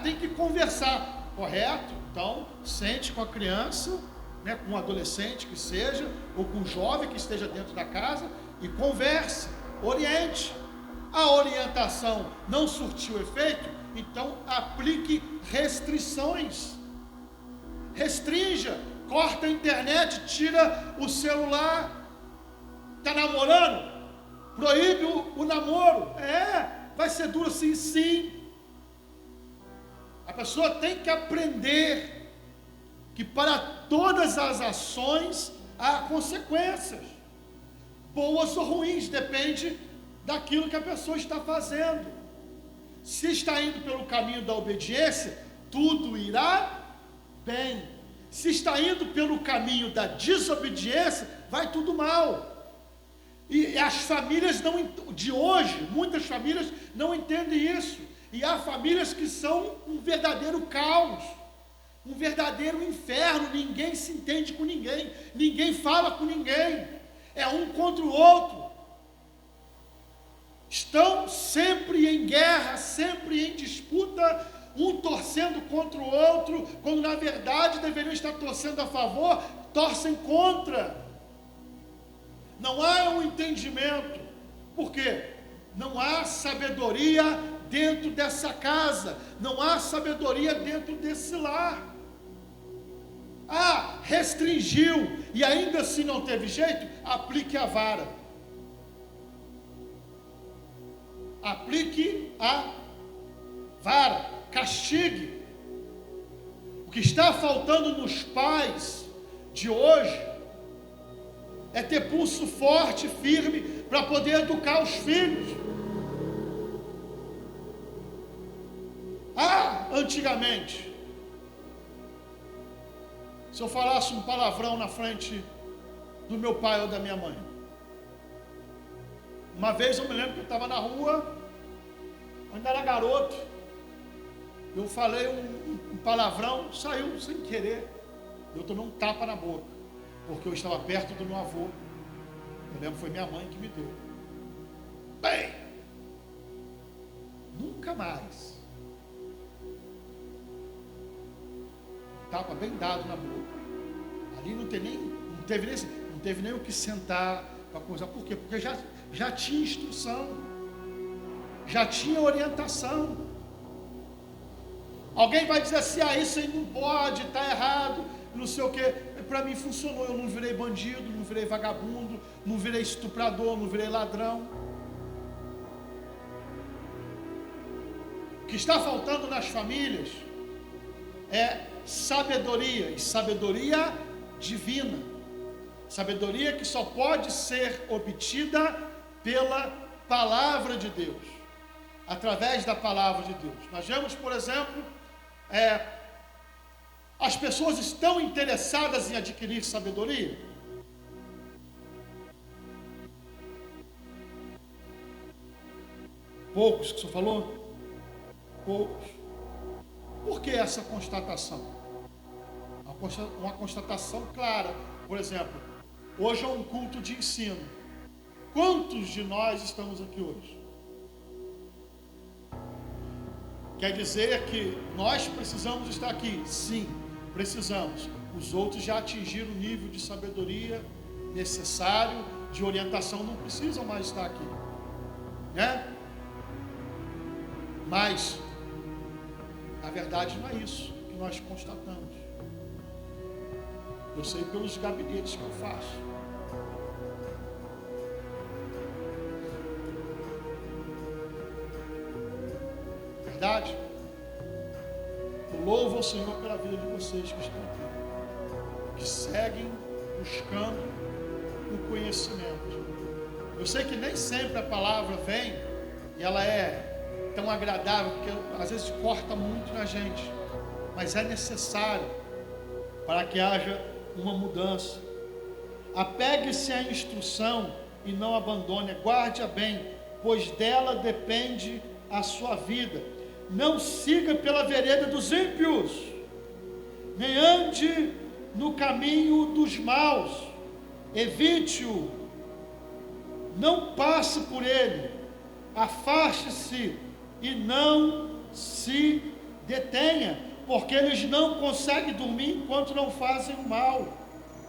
Tem que conversar, correto? Então, sente com a criança, né, com um adolescente que seja, ou com um jovem que esteja dentro da casa, e converse, oriente. A orientação não surtiu efeito, então aplique restrições. Restrinja, corta a internet, tira o celular. Está namorando? Proíbe o namoro. Vai ser duro assim, sim. A pessoa tem que aprender que para todas as ações há consequências, boas ou ruins, depende daquilo que a pessoa está fazendo. Se está indo pelo caminho da obediência, tudo irá bem. Se está indo pelo caminho da desobediência, vai tudo mal. E as famílias de hoje, muitas famílias não entendem isso. E há famílias que são um verdadeiro caos, um verdadeiro inferno. Ninguém se entende com ninguém, ninguém fala com ninguém, é um contra o outro. Estão sempre em guerra, sempre em disputa, um torcendo contra o outro, quando na verdade deveriam estar torcendo a favor, torcem contra. Não há um entendimento. Por quê? Não há sabedoria dentro dessa casa, não há sabedoria dentro desse lar. Restringiu e ainda assim não teve jeito, aplique a vara. Aplique a vara, castigue. O que está faltando nos pais de hoje é ter pulso forte, firme, para poder educar os filhos. Antigamente, se eu falasse um palavrão na frente do meu pai ou da minha mãe, uma vez eu me lembro que eu estava na rua, ainda era garoto, eu falei um palavrão, saiu sem querer, eu tomei um tapa na boca, porque eu estava perto do meu avô. Eu lembro que foi minha mãe que me deu. Bem, nunca mais. Tapa bem dado na boca. Ali não teve nem o que sentar para conversar. Por quê? Porque já tinha instrução, já tinha orientação. Alguém vai dizer assim: isso aí não pode, está errado, não sei o quê. Para mim funcionou. Eu não virei bandido, não virei vagabundo, não virei estuprador, não virei ladrão. O que está faltando nas famílias é sabedoria, e sabedoria divina, sabedoria que só pode ser obtida pela palavra de Deus, através da palavra de Deus. Nós vemos, por exemplo, as pessoas estão interessadas em adquirir sabedoria? Poucos que o senhor falou? Poucos. Por que essa constatação? Uma constatação clara. Por exemplo, hoje é um culto de ensino. Quantos de nós estamos aqui hoje? Quer dizer que nós precisamos estar aqui? Sim, precisamos. Os outros já atingiram o nível de sabedoria necessário, de orientação, não precisam mais estar aqui, né? Mas Na verdade, não é isso que nós constatamos. Eu sei pelos gabinetes que eu faço. Verdade? Eu louvo ao Senhor pela vida de vocês que estão aqui, que seguem buscando o conhecimento. Eu sei que nem sempre a palavra vem e ela é tão agradável, porque às vezes corta muito na gente, mas é necessário para que haja uma mudança. Apegue-se à instrução e não abandone, guarde-a bem, pois dela depende a sua vida. Não siga pela vereda dos ímpios, nem ande no caminho dos maus, evite-o, não passe por ele, afaste-se e não se detenha, porque eles não conseguem dormir enquanto não fazem o mal,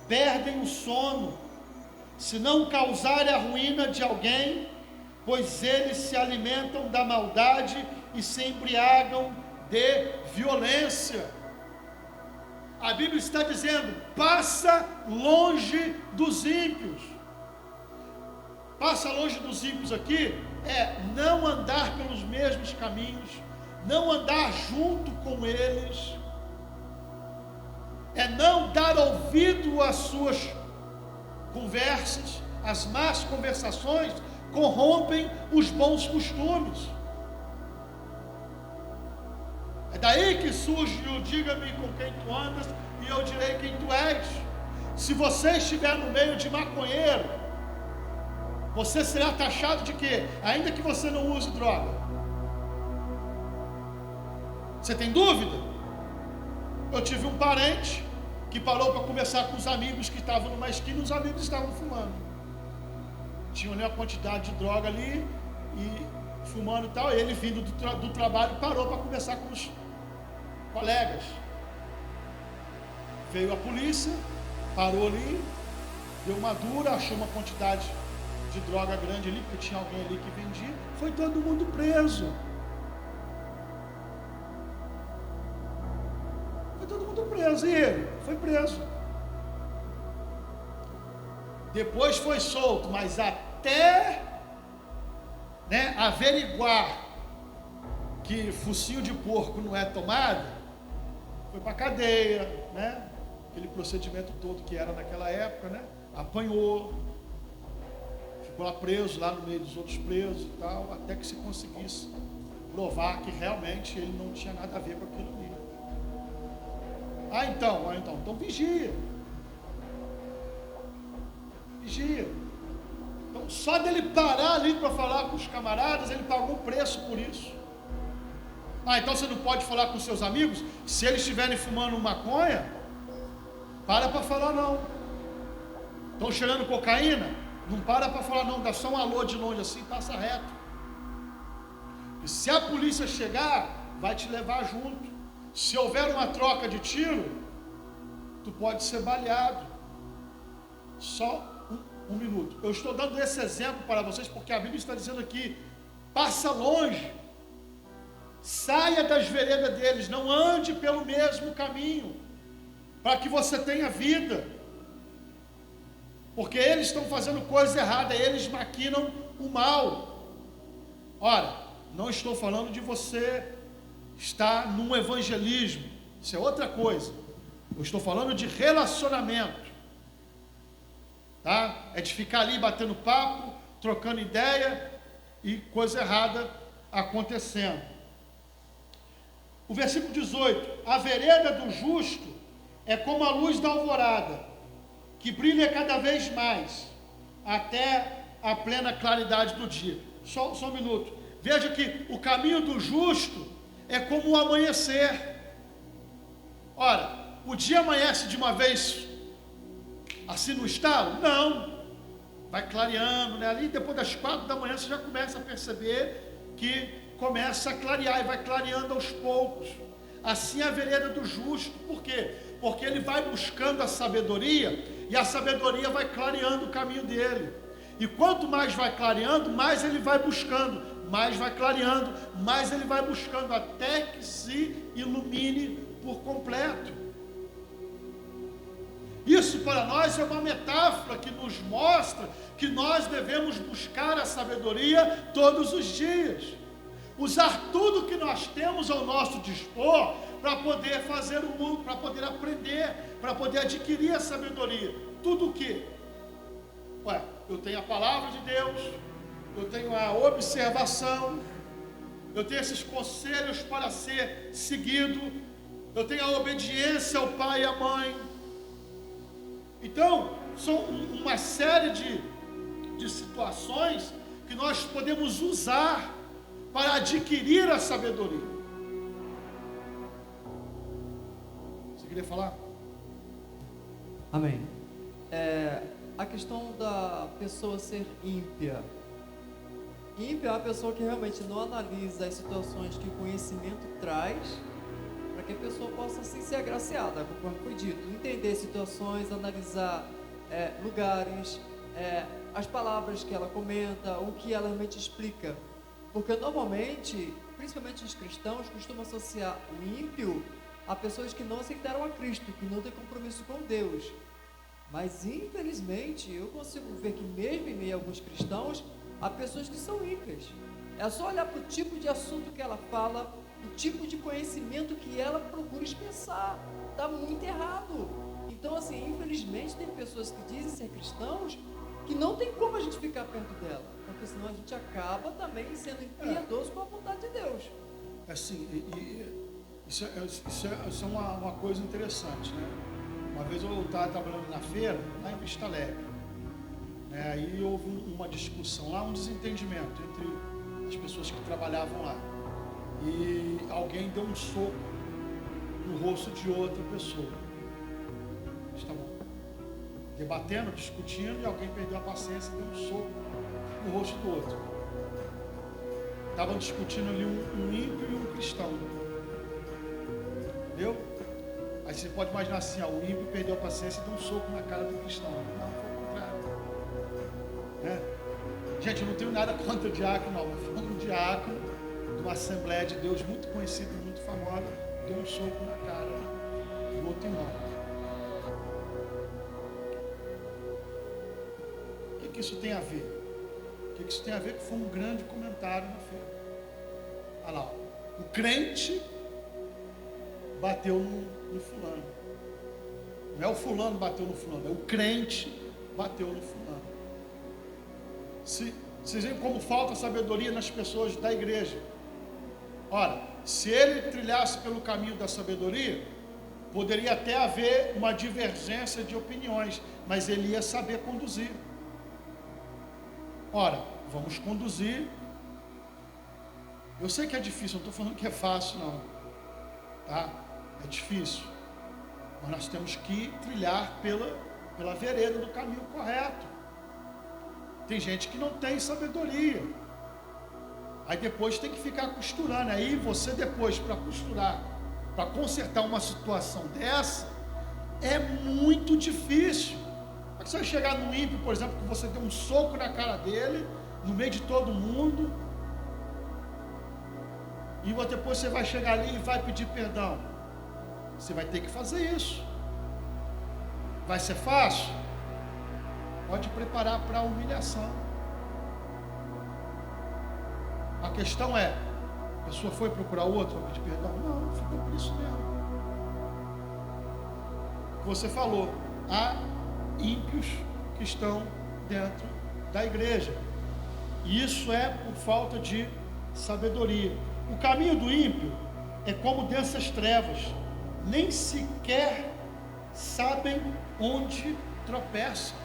perdem o sono, se não causarem a ruína de alguém, pois eles se alimentam da maldade e se embriagam de violência. A Bíblia está dizendo: passa longe dos ímpios. Passa longe dos ímpios aqui é não andar pelos mesmos caminhos, não andar junto com eles, é não dar ouvido às suas conversas. As más conversações corrompem os bons costumes. É daí que surge o diga-me com quem tu andas e eu direi quem tu és. Se você estiver no meio de maconheiro, você será taxado de quê? Ainda que você não use droga. Você tem dúvida? Eu tive um parente que parou para conversar com os amigos que estavam numa esquina e os amigos estavam fumando. Tinha uma quantidade de droga ali e fumando e tal. Ele vindo do trabalho parou para conversar com os colegas. Veio a polícia, parou ali, deu uma dura, achou uma quantidade de droga grande ali, porque tinha alguém ali que vendia. Foi todo mundo preso. Foi todo mundo preso. E ele foi preso. Depois foi solto, mas até averiguar que focinho de porco não é tomado, foi para cadeia, aquele procedimento todo que era naquela época, apanhou, ficou lá preso, lá no meio dos outros presos e tal, até que se conseguisse provar que realmente ele não tinha nada a ver com aquilo ali. Então vigia. Então, só dele parar ali para falar com os camaradas, ele pagou um preço por isso. Então você não pode falar com seus amigos? Se eles estiverem fumando maconha, para falar não. Estão cheirando cocaína? Não para falar não, dá só um alô de longe assim, passa reto. E se a polícia chegar, vai te levar junto. Se houver uma troca de tiro, tu pode ser baleado. Só um minuto. Eu estou dando esse exemplo para vocês porque a Bíblia está dizendo aqui: passa longe, saia das veredas deles, não ande pelo mesmo caminho, para que você tenha vida, porque eles estão fazendo coisa errada, eles maquinam o mal. Ora, não estou falando de você estar num evangelismo, isso é outra coisa. Eu estou falando de relacionamento. Tá? É de ficar ali batendo papo, trocando ideia e coisa errada acontecendo. O versículo 18: a vereda do justo é como a luz da alvorada, que brilha cada vez mais, até a plena claridade do dia. Só um minuto. Veja que o caminho do justo é como o amanhecer. Ora, o dia amanhece de uma vez assim no estalo? Não, vai clareando, ali depois das 4 da manhã você já começa a perceber que começa a clarear e vai clareando aos poucos. Assim é a vereda do justo. Por quê? Porque ele vai buscando a sabedoria e a sabedoria vai clareando o caminho dele. E quanto mais vai clareando, mais ele vai buscando, mais vai clareando, mais ele vai buscando até que se ilumine por completo. Isso para nós é uma metáfora que nos mostra que nós devemos buscar a sabedoria todos os dias. Usar tudo que nós temos ao nosso dispor para poder fazer o mundo, para poder aprender, para poder adquirir a sabedoria. Tudo o quê? Eu tenho a palavra de Deus, eu tenho a observação, eu tenho esses conselhos para ser seguido, eu tenho a obediência ao pai e à mãe. Então, são uma série de situações que nós podemos usar para adquirir a sabedoria. Você queria falar? Amém. A questão da pessoa ser ímpia. Ímpia é uma pessoa que realmente não analisa as situações que o conhecimento traz, para que a pessoa possa assim, ser agraciada, conforme foi dito. Entender situações, analisar lugares, as palavras que ela comenta, o que ela realmente explica. Porque normalmente, principalmente os cristãos, costumam associar o ímpio a pessoas que não aceitaram a Cristo, que não têm compromisso com Deus. Mas infelizmente, eu consigo ver que mesmo em meio a alguns cristãos, há pessoas que são ímpias. É só olhar para o tipo de assunto que ela fala, o tipo de conhecimento que ela procura expressar. Está muito errado. Então, assim, infelizmente, tem pessoas que dizem ser cristãos que não tem como a gente ficar perto dela, porque senão a gente acaba também sendo impiedoso com a vontade de Deus. Assim, isso é uma coisa interessante, né? Uma vez eu estava trabalhando na feira, lá em Vista Alegre, aí houve uma discussão lá, um desentendimento entre as pessoas que trabalhavam lá, e alguém deu um soco no rosto de outra pessoa. Estavam debatendo, discutindo, e alguém perdeu a paciência e deu um soco no rosto do outro. Estavam discutindo ali um ímpio e um cristão, entendeu? Aí você pode imaginar assim, o ímpio perdeu a paciência e deu um soco na cara do cristão. Não, foi o contrário. Gente, eu não tenho nada contra o diácono, não. Foi um diácono de uma Assembleia de Deus muito conhecida e muito famosa, deu um soco na cara do outro irmão. O que isso tem a ver? O que isso tem a ver? Que foi um grande comentário na feira. Olha lá, o crente bateu no fulano. Não é o fulano bateu no fulano, é o crente bateu no fulano. Vocês veem como falta sabedoria nas pessoas da igreja. Ora, se ele trilhasse pelo caminho da sabedoria, poderia até haver uma divergência de opiniões, mas ele ia saber conduzir. Ora, vamos conduzir. Eu sei que é difícil, não estou falando que é fácil, não. Tá? É difícil. Mas nós temos que trilhar pela vereda do caminho correto. Tem gente que não tem sabedoria. Aí depois tem que ficar costurando. Aí você depois, para costurar, para consertar uma situação dessa, é muito difícil. Você vai chegar no ímpio, por exemplo, que você deu um soco na cara dele, no meio de todo mundo, e depois você vai chegar ali e vai pedir perdão. Você vai ter que fazer isso. Vai ser fácil? Pode preparar para a humilhação. A questão é, a pessoa foi procurar o outro para pedir perdão? Não, ficou por isso mesmo. Você falou, há ímpios que estão dentro da igreja. E isso é por falta de sabedoria. O caminho do ímpio é como densas trevas, nem sequer sabem onde tropeçam.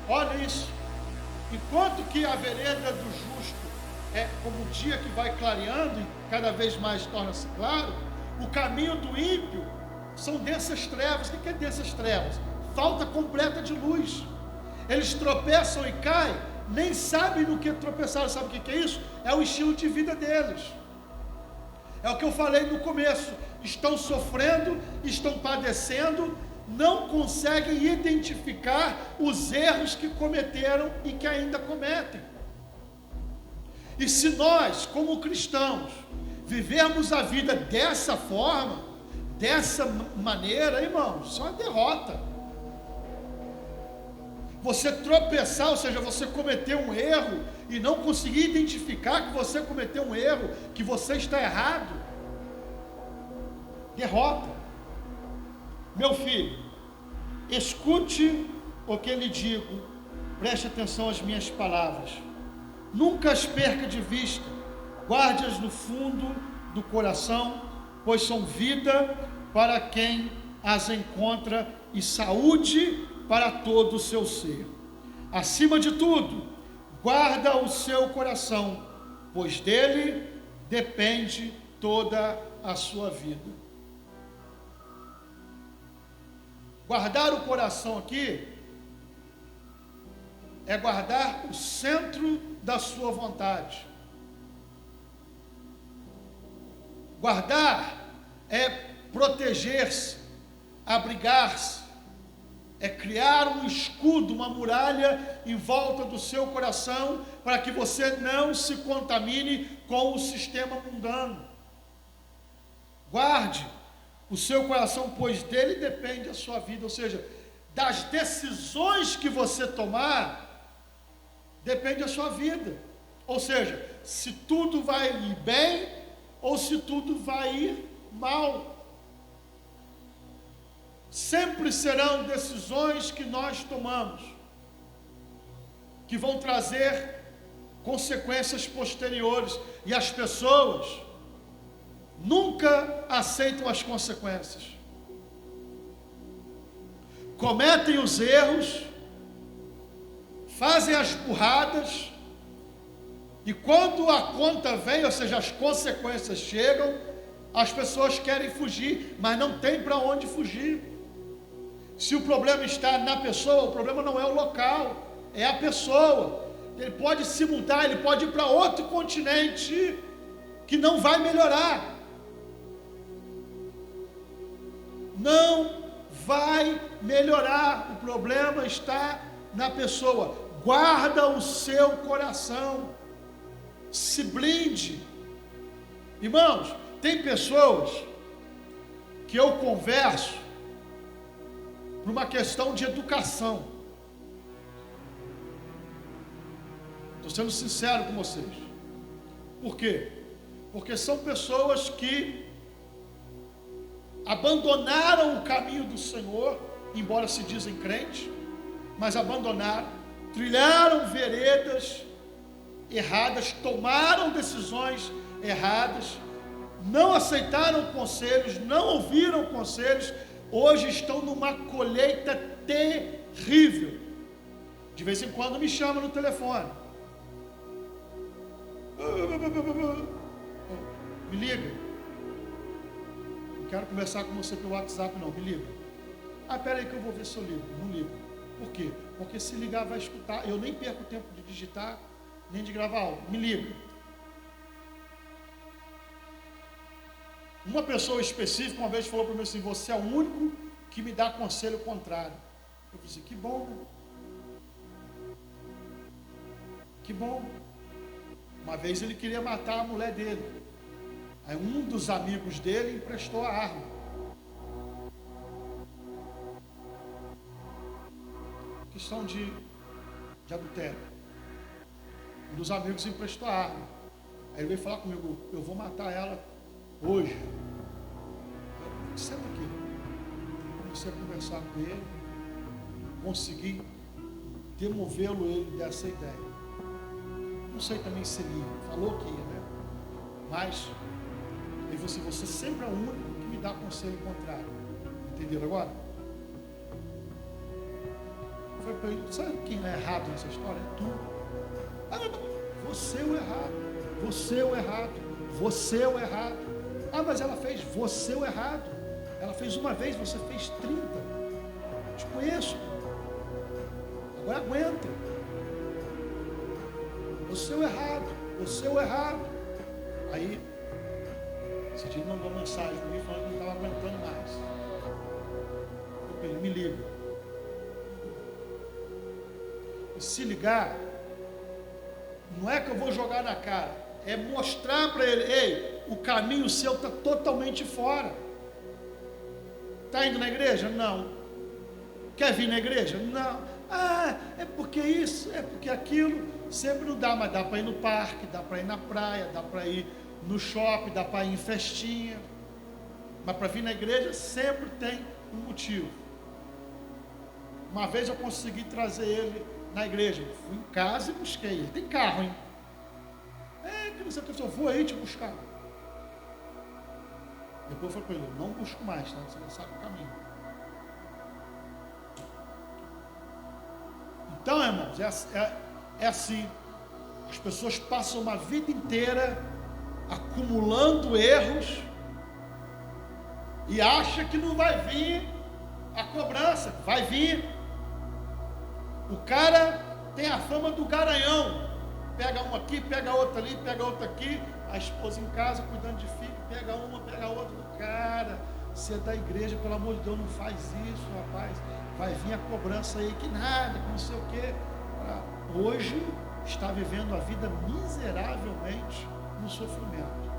Olha isso. Enquanto que a vereda do justo é como o dia que vai clareando e cada vez mais torna-se claro, o caminho do ímpio são densas trevas. O que é densas trevas? Falta completa de luz. Eles tropeçam e caem, nem sabem no que tropeçaram. Sabe o que é isso? É o estilo de vida deles. É o que eu falei no começo. Estão sofrendo, estão padecendo, não conseguem identificar os erros que cometeram e que ainda cometem. E se nós, como cristãos, vivermos a vida dessa forma, dessa maneira, irmãos, isso é uma derrota. Você tropeçar, ou seja, você cometer um erro e não conseguir identificar que você cometeu um erro, que você está errado, derrota. Meu filho, escute o que lhe digo, preste atenção às minhas palavras. Nunca as perca de vista, guarde-as no fundo do coração, pois são vida para quem as encontra e saúde para todo o seu ser. Acima de tudo, guarda o seu coração, pois dele depende toda a sua vida. Guardar o coração aqui é guardar o centro da sua vontade. Guardar é proteger-se, abrigar-se, é criar um escudo, uma muralha em volta do seu coração, para que você não se contamine com o sistema mundano. Guarde o seu coração, pois dele depende a sua vida, ou seja, das decisões que você tomar, depende a sua vida. Ou seja, se tudo vai ir bem ou se tudo vai ir mal. Sempre serão decisões que nós tomamos que vão trazer consequências posteriores, e as pessoas nunca aceitam as consequências. Cometem os erros, fazem as burradas, e quando a conta vem, ou seja, as consequências chegam, as pessoas querem fugir, mas não tem para onde fugir. Se o problema está na pessoa, o problema não é o local, é a pessoa. Ele pode se mudar, ele pode ir para outro continente, que não vai melhorar. Não vai melhorar, o problema está na pessoa. Guarda o seu coração, se blinde. Irmãos, tem pessoas que eu converso por uma questão de educação. Estou sendo sincero com vocês. Por quê? Porque são pessoas que abandonaram o caminho do Senhor, embora se dizem crentes, mas abandonaram, trilharam veredas erradas, tomaram decisões erradas, não aceitaram conselhos, não ouviram conselhos, hoje estão numa colheita terrível. De vez em quando me chama no telefone. Me liga. Não quero conversar com você pelo WhatsApp, não. Me liga. Espera aí que eu vou ver se eu ligo. Não ligo. Por quê? Porque se ligar vai escutar. Eu nem perco tempo de digitar, nem de gravar áudio. Me liga. Uma pessoa específica uma vez falou para mim assim: você é o único que me dá conselho contrário. Eu disse: que bom, né? Que bom. Uma vez ele queria matar a mulher dele. Aí um dos amigos dele emprestou a arma. Questão de adultério. Um dos amigos emprestou a arma. Aí ele veio falar comigo: eu vou matar ela hoje. Eu disse: senta aqui. Comecei a conversar com ele, consegui demovê-lo ele dessa ideia. Não sei também se ele falou que ia, né? Mas ele falou assim: você sempre é o único que me dá conselho contrário. Entenderam agora? Eu falei para ele: sabe quem é errado nessa história? É tu. Ah, não, você é o errado. Você é o errado. Você é o errado. Ah, mas ela fez. Você é o errado. Ela fez uma vez, você fez 30. Te conheço. Agora aguenta. Você é o errado. Você é o errado. Aí, esse dia ele mandou uma mensagem para mim falando que não estava aguentando mais. Eu falei: me liga. E se ligar, Não é que eu vou jogar na cara, é mostrar para ele: ei, o caminho seu está totalmente fora. Está indo na igreja? Não. Quer vir na igreja? Não. Ah, é porque isso, é porque aquilo. Sempre não dá, mas dá para ir no parque, dá para ir na praia, dá para ir no shopping, dá para ir em festinha. Mas para vir na igreja sempre tem um motivo. Uma vez eu consegui trazer ele na igreja. Fui em casa e busquei ele. Tem carro, hein? Que não sei o que, eu vou aí te buscar. Depois eu falei para ele: não busco mais, tá? Você não sabe o caminho. Então, irmãos, é assim. As pessoas passam uma vida inteira acumulando erros e acha que não vai vir a cobrança. Vai vir. O cara tem a fama do garanhão. Pega uma aqui, pega outra ali, pega outra aqui. A esposa em casa cuidando de filho, pega uma, pega outra. Cara, você é da igreja, pelo amor de Deus, não faz isso, rapaz. Vai vir a cobrança aí, que nada, que não sei o quê. Hoje está vivendo a vida miseravelmente no sofrimento.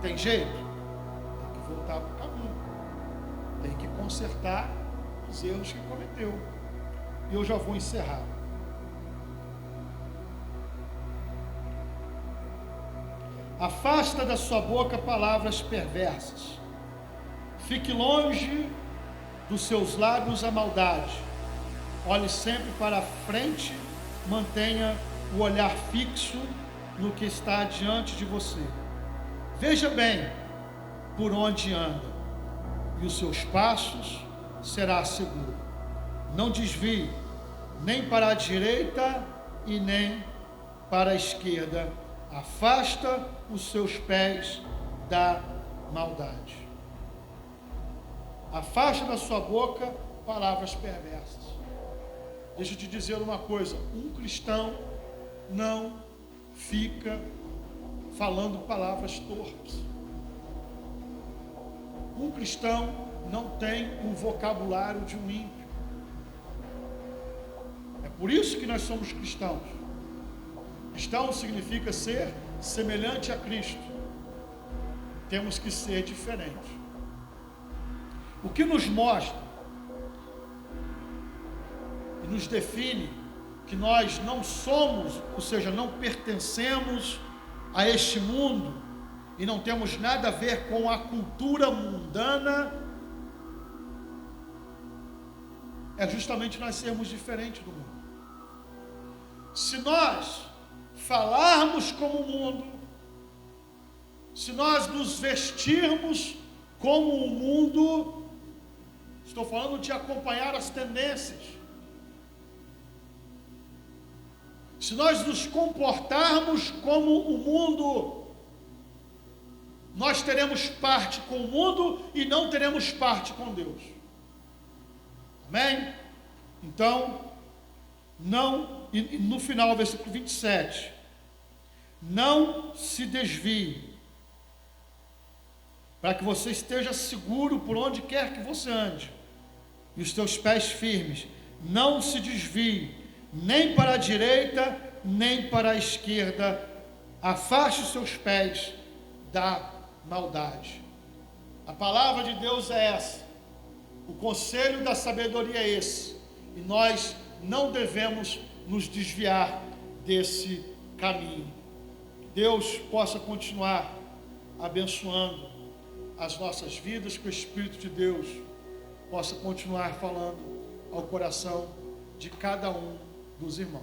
Tem jeito? Tem que voltar para o caminho. Tem que consertar os erros que cometeu. E eu já vou encerrar. Afasta da sua boca palavras perversas. Fique longe dos seus lábios a maldade. Olhe sempre para a frente, mantenha o olhar fixo no que está diante de você. Veja bem por onde anda, e os seus passos será seguro. Não desvie nem para a direita e nem para a esquerda. Afasta os seus pés da maldade. Afasta da sua boca palavras perversas. Deixa eu te dizer uma coisa: um cristão não fica falando palavras torpes. Um cristão não tem o vocabulário de um ímpio. É por isso que nós somos cristãos. Cristão significa ser semelhante a Cristo. Temos que ser diferentes. O que nos mostra e nos define que nós não somos, ou seja, não pertencemos a este mundo e não temos nada a ver com a cultura mundana, é justamente nós sermos diferentes do mundo. Se nós falarmos como o mundo, se nós nos vestirmos como o mundo, estou falando de acompanhar as tendências, se nós nos comportarmos como o mundo, nós teremos parte com o mundo e não teremos parte com Deus. Amém? Então, não, e no final, versículo 27, não se desvie, para que você esteja seguro por onde quer que você ande, e os teus pés firmes. Não se desvie, nem para a direita, nem para a esquerda. Afaste os seus pés da maldade. A palavra de Deus é essa. O conselho da sabedoria é esse. E nós não devemos nos desviar desse caminho. Deus possa continuar abençoando as nossas vidas, que o Espírito de Deus possa continuar falando ao coração de cada um dos irmãos.